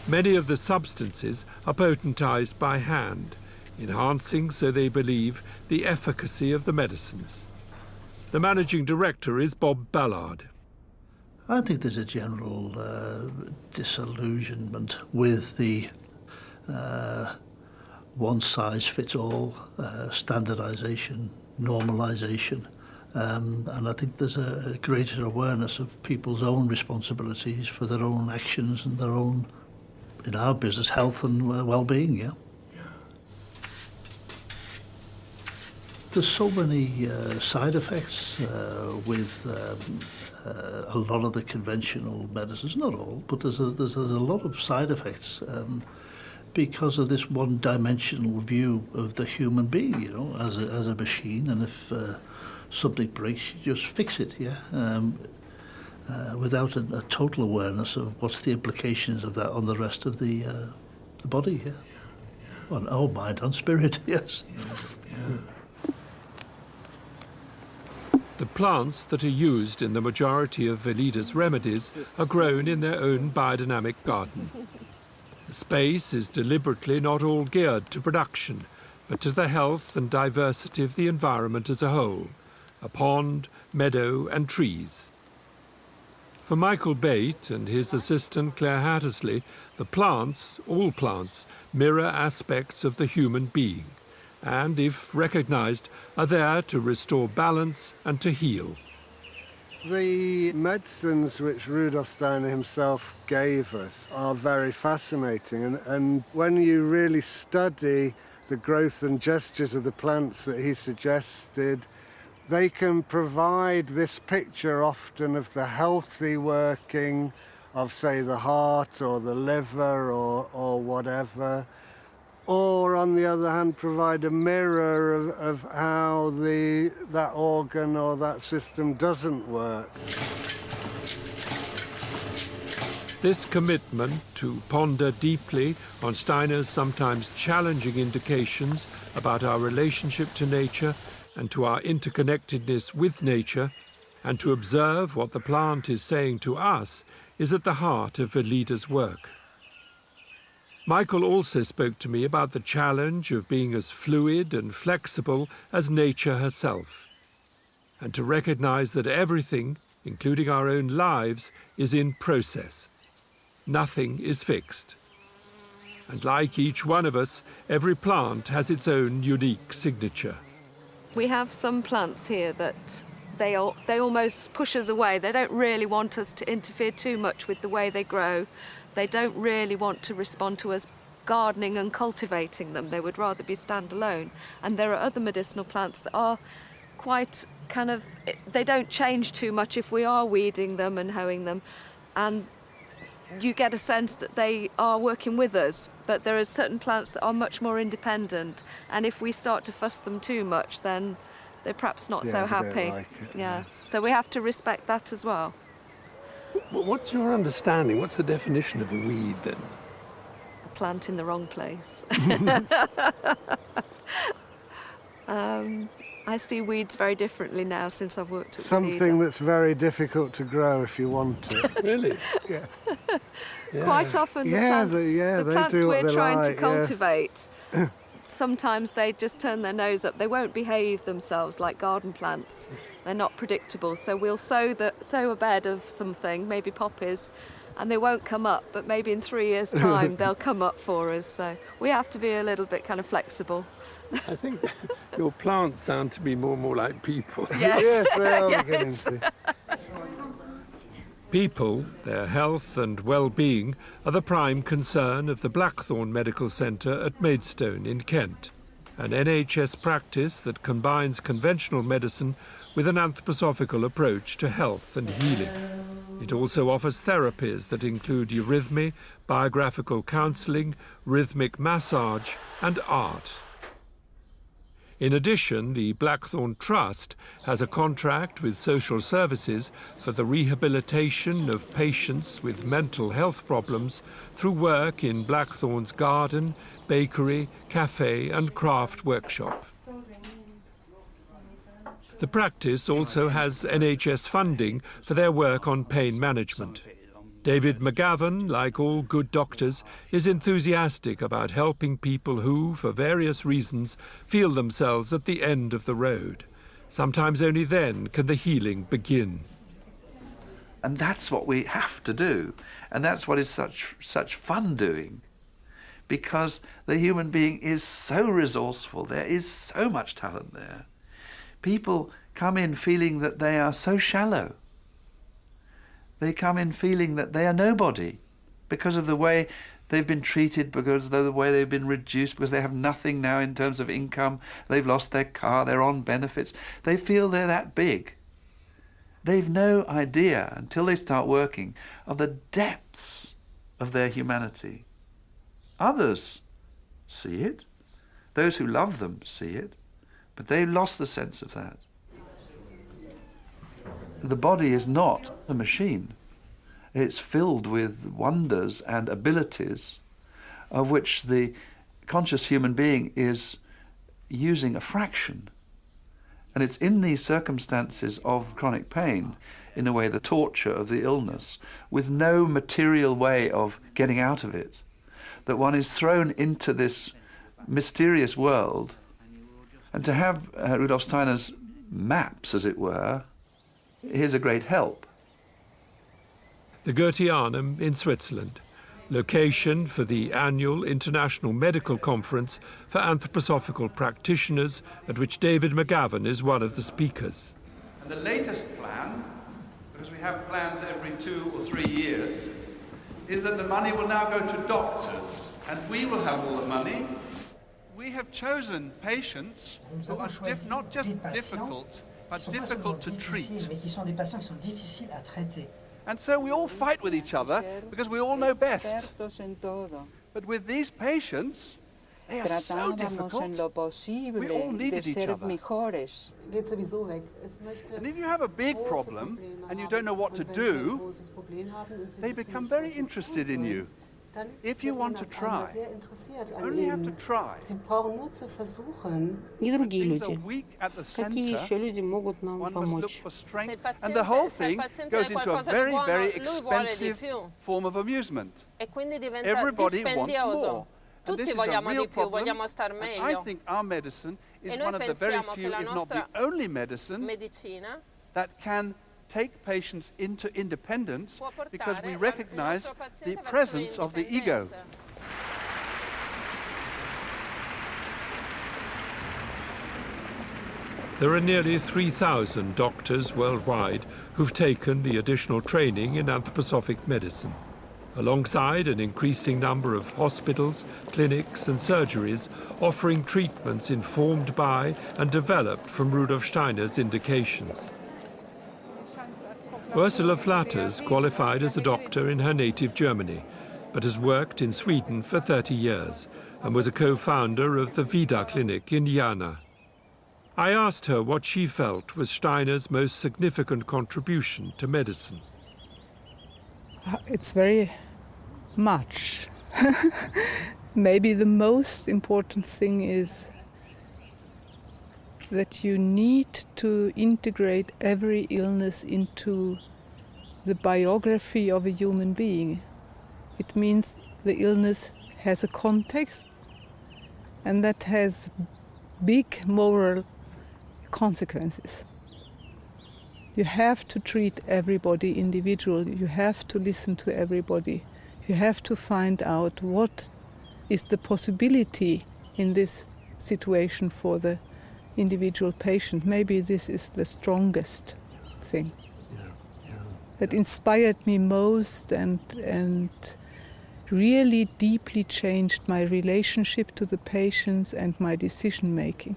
many of the substances are potentized by hand, enhancing, so they believe, the efficacy of the medicines. The managing director is Bob Ballard. I think there's a general disillusionment with the one-size-fits-all standardization, normalization. And I think there's a greater awareness of people's own responsibilities for their own actions and their own, in our business, health and well-being, yeah. There's so many side effects with a lot of the conventional medicines, not all, but there's a lot of side effects because of this one-dimensional view of the human being, you know, as a machine, and if something breaks, you just fix it, yeah, without a total awareness of what's the implications of that on the rest of the body, yeah, on our mind, on spirit, yes. The plants that are used in the majority of Velida's remedies are grown in their own biodynamic garden. The space is deliberately not all geared to production, but to the health and diversity of the environment as a whole, a pond, meadow and trees. For Michael Bate and his assistant Claire Hattersley, the plants, all plants, mirror aspects of the human being, and, if recognized, are there to restore balance and to heal. The medicines which Rudolf Steiner himself gave us are very fascinating, and when you really study the growth and gestures of the plants that he suggested, they can provide this picture often of the healthy working of, say, the heart or the liver or whatever, or on the other hand provide a mirror of how that organ or that system doesn't work. This commitment to ponder deeply on Steiner's sometimes challenging indications about our relationship to nature and to our interconnectedness with nature and to observe what the plant is saying to us is at the heart of a leader's work. Michael also spoke to me about the challenge of being as fluid and flexible as nature herself, and to recognize that everything, including our own lives, is in process. Nothing is fixed. And like each one of us, every plant has its own unique signature. We have some plants here that they almost push us away. They don't really want us to interfere too much with the way they grow. They don't really want to respond to us gardening and cultivating them. They would rather be standalone. And there are other medicinal plants that are quite kind of, they don't change too much if we are weeding them and hoeing them. And you get a sense that they are working with us. But there are certain plants that are much more independent. And if we start to fuss them too much, then they're perhaps not so happy. Like it, yeah. yes. So we have to respect that as well. What's your understanding? What's the definition of a weed then? A plant in the wrong place. I see weeds very differently now since I've worked at Something that's very difficult to grow if you want it. Really? Yeah. Quite often the plants we're trying to cultivate, sometimes they just turn their nose up. They won't behave themselves like garden plants. They're not predictable. So we'll sow a bed of something, maybe poppies, and they won't come up, but maybe in 3 years' time they'll come up for us. So we have to be a little bit kind of flexible. I think your plants sound to be more and more like people. Yes, yes, they are beginning yes. to. People, their health and well-being are the prime concern of the Blackthorn Medical Centre at Maidstone in Kent, an NHS practice that combines conventional medicine with an anthroposophical approach to health and healing. It also offers therapies that include eurythmy, biographical counselling, rhythmic massage and art. In addition, the Blackthorn Trust has a contract with social services for the rehabilitation of patients with mental health problems through work in Blackthorn's garden, bakery, cafe and craft workshop. The practice also has NHS funding for their work on pain management. David McGavin, like all good doctors, is enthusiastic about helping people who, for various reasons, feel themselves at the end of the road. Sometimes only then can the healing begin. And that's what we have to do. And that's what is such fun doing. Because the human being is so resourceful. There is so much talent there. People come in feeling that they are so shallow. They come in feeling that they are nobody because of the way they've been treated, because of the way they've been reduced, because they have nothing now in terms of income. They've lost their car, they're on benefits. They feel they're that big. They've no idea, until they start working, of the depths of their humanity. Others see it. Those who love them see it. But they've lost the sense of that. The body is not a machine. It's filled with wonders and abilities of which the conscious human being is using a fraction. And it's in these circumstances of chronic pain, in a way the torture of the illness, with no material way of getting out of it, that one is thrown into this mysterious world. And to have Rudolf Steiner's maps, as it were, is a great help. The Goetheanum in Switzerland, location for the annual International Medical Conference for Anthroposophical Practitioners, at which David McGavin is one of the speakers. And the latest plan, because we have plans every 2 or 3 years, is that the money will now go to doctors, and we will have all the money. We have chosen patients who are not just difficult, but difficult to treat. And so we all fight with each other because we all know best. But with these patients, they are so difficult. We all needed each other. And if you have a big problem and you don't know what to do, they become very interested in you. If you want to try, only have to try. И другие Things are люди. weak at the Какие center. еще люди могут нам One must look помочь? for strength, and the whole thing goes into a very, very expensive form of amusement. E quindi diventa Everybody wants dispendioso. more. And this Tutti is a vogliamo real di più, problem, vogliamo star and I meglio. think our medicine is E noi one of the very pensiamo che few, la if not the nostra only medicine, medicina that can take patients into independence può portare because we il recognize nostro paziente the verso presence of the ego. l'indipendenza. There are nearly 3,000 doctors worldwide who've taken the additional training in anthroposophic medicine, alongside an increasing number of hospitals, clinics and surgeries offering treatments informed by and developed from Rudolf Steiner's indications. Ursula Flatters qualified as a doctor in her native Germany, but has worked in Sweden for 30 years and was a co-founder of the Vida Clinic in Jana. I asked her what she felt was Steiner's most significant contribution to medicine. It's very much. Maybe the most important thing is that you need to integrate every illness into the biography of a human being. It means the illness has a context, and that has big moral consequences. You have to treat everybody individually. You have to listen to everybody. You have to find out what is the possibility in this situation for the individual patient. Maybe this is the strongest thing that inspired me most and really deeply changed my relationship to the patients and my decision making.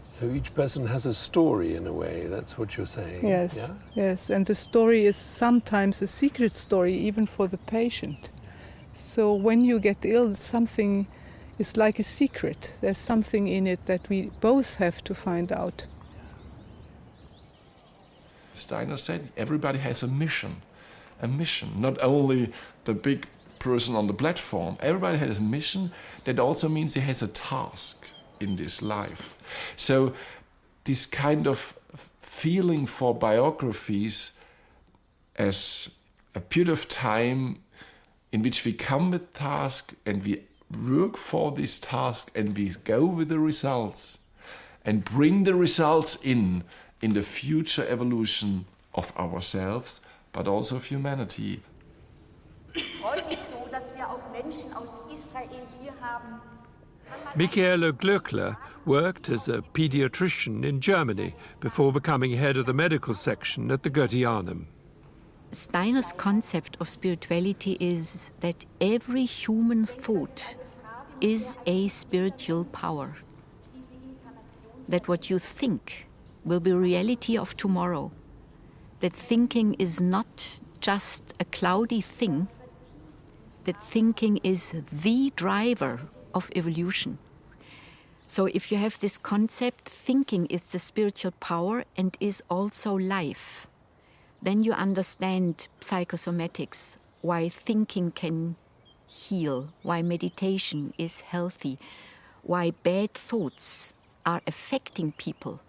So each person has a story in a way, that's what you're saying? Yes, yeah? yes, and the story is sometimes a secret story even for the patient. So when you get ill, something is like a secret. There's something in it that we both have to find out. Steiner said everybody has a mission, not only the big person on the platform. Everybody has a mission. That also means he has a task in this life. So this kind of feeling for biographies as a period of time in which we come with task and we work for this task and we go with the results and bring the results in the future evolution of ourselves, but also of humanity. Michaela Glöckler worked as a pediatrician in Germany before becoming head of the medical section at the Goetheanum. Steiner's concept of spirituality is that every human thought is a spiritual power. That what you think will be reality of tomorrow. That thinking is not just a cloudy thing. That thinking is the driver of evolution. So if you have this concept, thinking is the spiritual power and is also life, then you understand psychosomatics, why thinking can heal, why meditation is healthy, why bad thoughts are affecting people.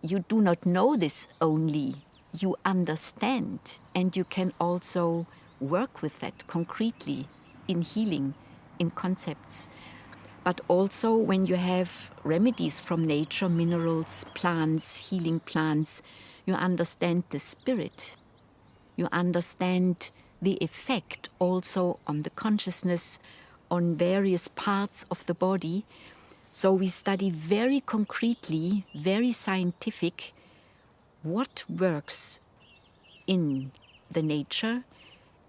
You do not know this only, you understand, and you can also work with that concretely in healing, in concepts. But also when you have remedies from nature, minerals, plants, healing plants, you understand the spirit. You understand the effect also on the consciousness, on various parts of the body. So we study very concretely, very scientific, what works in the nature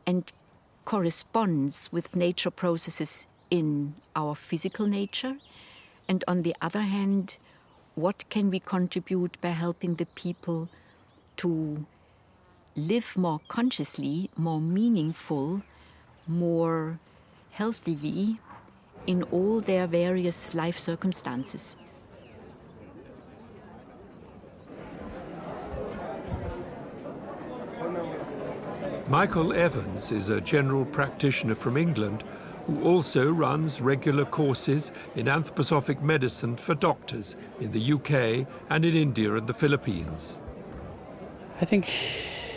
and corresponds with nature processes in our physical nature, and on the other hand, what can we contribute by helping the people to live more consciously, more meaningful, more healthily in all their various life circumstances. Michael Evans is a general practitioner from England who also runs regular courses in anthroposophic medicine for doctors in the UK and in India and the Philippines. I think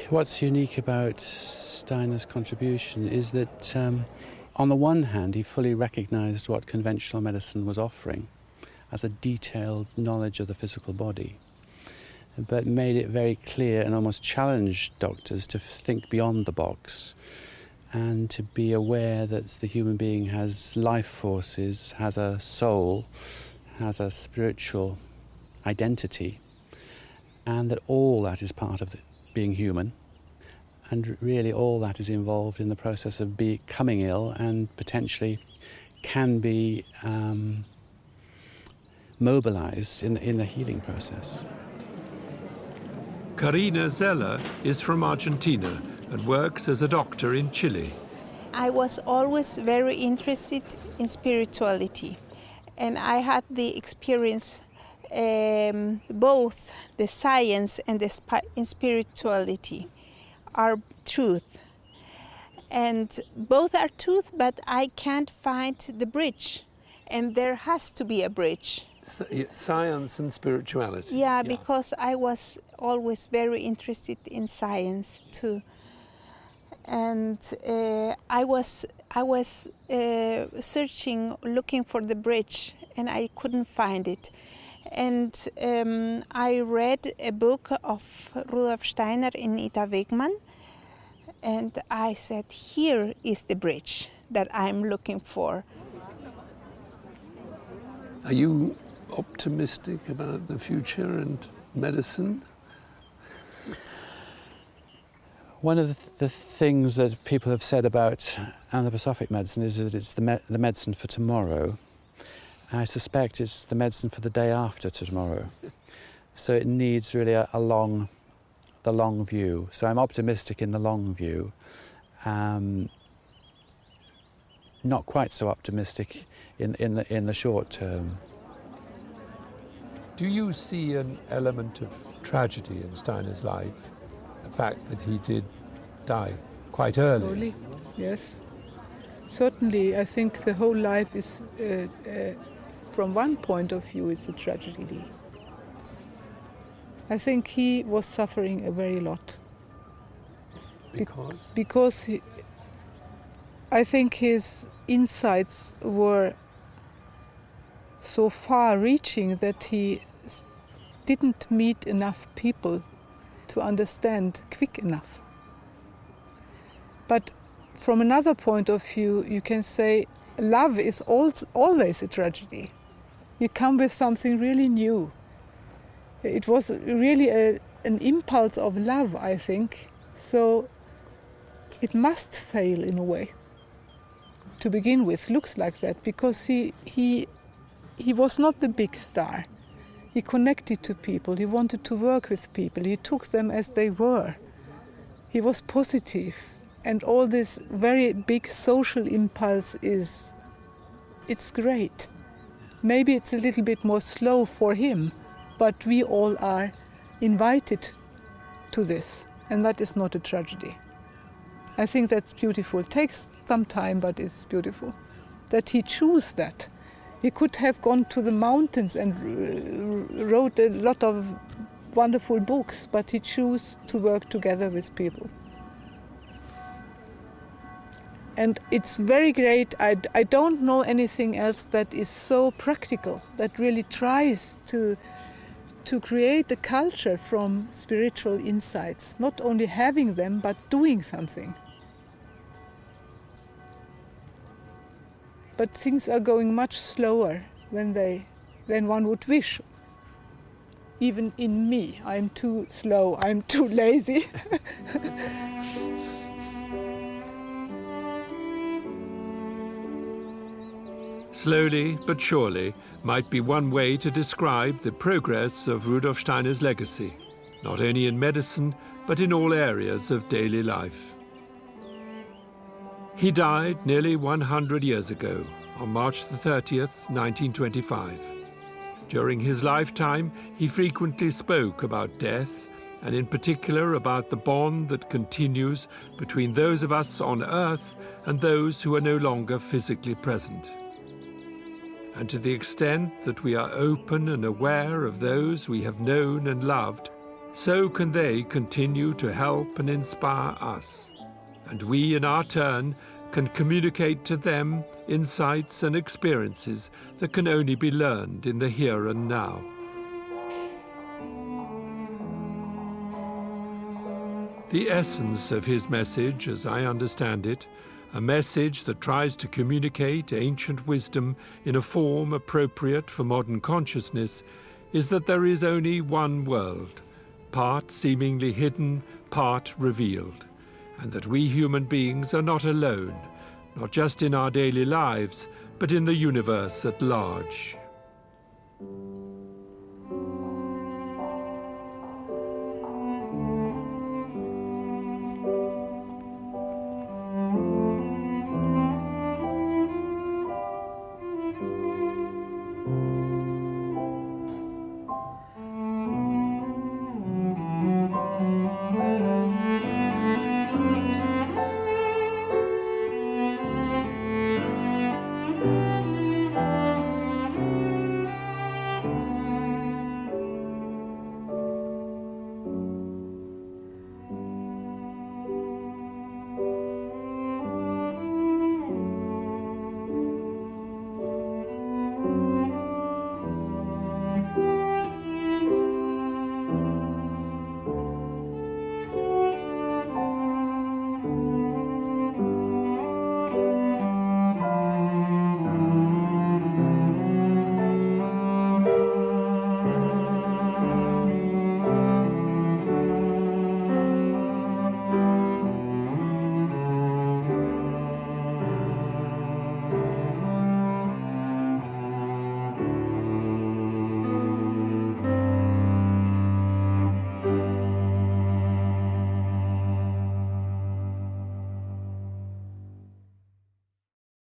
what's unique about Steiner's contribution is that on the one hand he fully recognised what conventional medicine was offering as a detailed knowledge of the physical body, but made it very clear and almost challenged doctors to think beyond the box and to be aware that the human being has life forces, has a soul, has a spiritual identity, and that all that is part of being human, and really all that is involved in the process of becoming ill and potentially can be mobilized in the healing process. Karina Zeller is from Argentina and works as a doctor in Chile. I was always very interested in spirituality, and I had the experience both the science and the spirituality are truth. And both are truth, but I can't find the bridge, and there has to be a bridge. Science and spirituality. Yeah, because I was always very interested in science too, and I was searching, looking for the bridge, and I couldn't find it. And I read a book of Rudolf Steiner in Ita Wegman, and I said, here is the bridge that I'm looking for. Are you optimistic about the future and medicine? One of the things that people have said about anthroposophic medicine is that it's the medicine for tomorrow. I suspect it's the medicine for the day after tomorrow. So it needs really the long view. So I'm optimistic in the long view. Not quite so optimistic in the short term. Do you see an element of tragedy in Steiner's life? The fact that he did die quite early? Yes. Certainly, I think the whole life is, from one point of view, it's a tragedy. I think he was suffering a very lot. Because? Because I think his insights were so far-reaching that he didn't meet enough people to understand quick enough. But from another point of view, you can say love is always a tragedy. You come with something really new. It was really an impulse of love, I think. So it must fail in a way. To begin with, looks like that, because he was not the big star. He connected to people, he wanted to work with people, he took them as they were. He was positive, and all this very big social impulse it's great. Maybe it's a little bit more slow for him, but we all are invited to this, and that is not a tragedy. I think that's beautiful. It takes some time, but it's beautiful that he chose that. He could have gone to the mountains and wrote a lot of wonderful books, but he chose to work together with people. And it's very great. I don't know anything else that is so practical, that really tries to create a culture from spiritual insights, not only having them, but doing something. But things are going much slower than one would wish. Even in me, I'm too slow, I'm too lazy. Slowly but surely might be one way to describe the progress of Rudolf Steiner's legacy, not only in medicine, but in all areas of daily life. He died nearly 100 years ago, on March the 30th, 1925. During his lifetime, he frequently spoke about death and in particular about the bond that continues between those of us on Earth and those who are no longer physically present. And to the extent that we are open and aware of those we have known and loved, so can they continue to help and inspire us. And we, in our turn, can communicate to them insights and experiences that can only be learned in the here and now. The essence of his message, as I understand it, a message that tries to communicate ancient wisdom in a form appropriate for modern consciousness, is that there is only one world, part seemingly hidden, part revealed, and that we human beings are not alone, not just in our daily lives, but in the universe at large.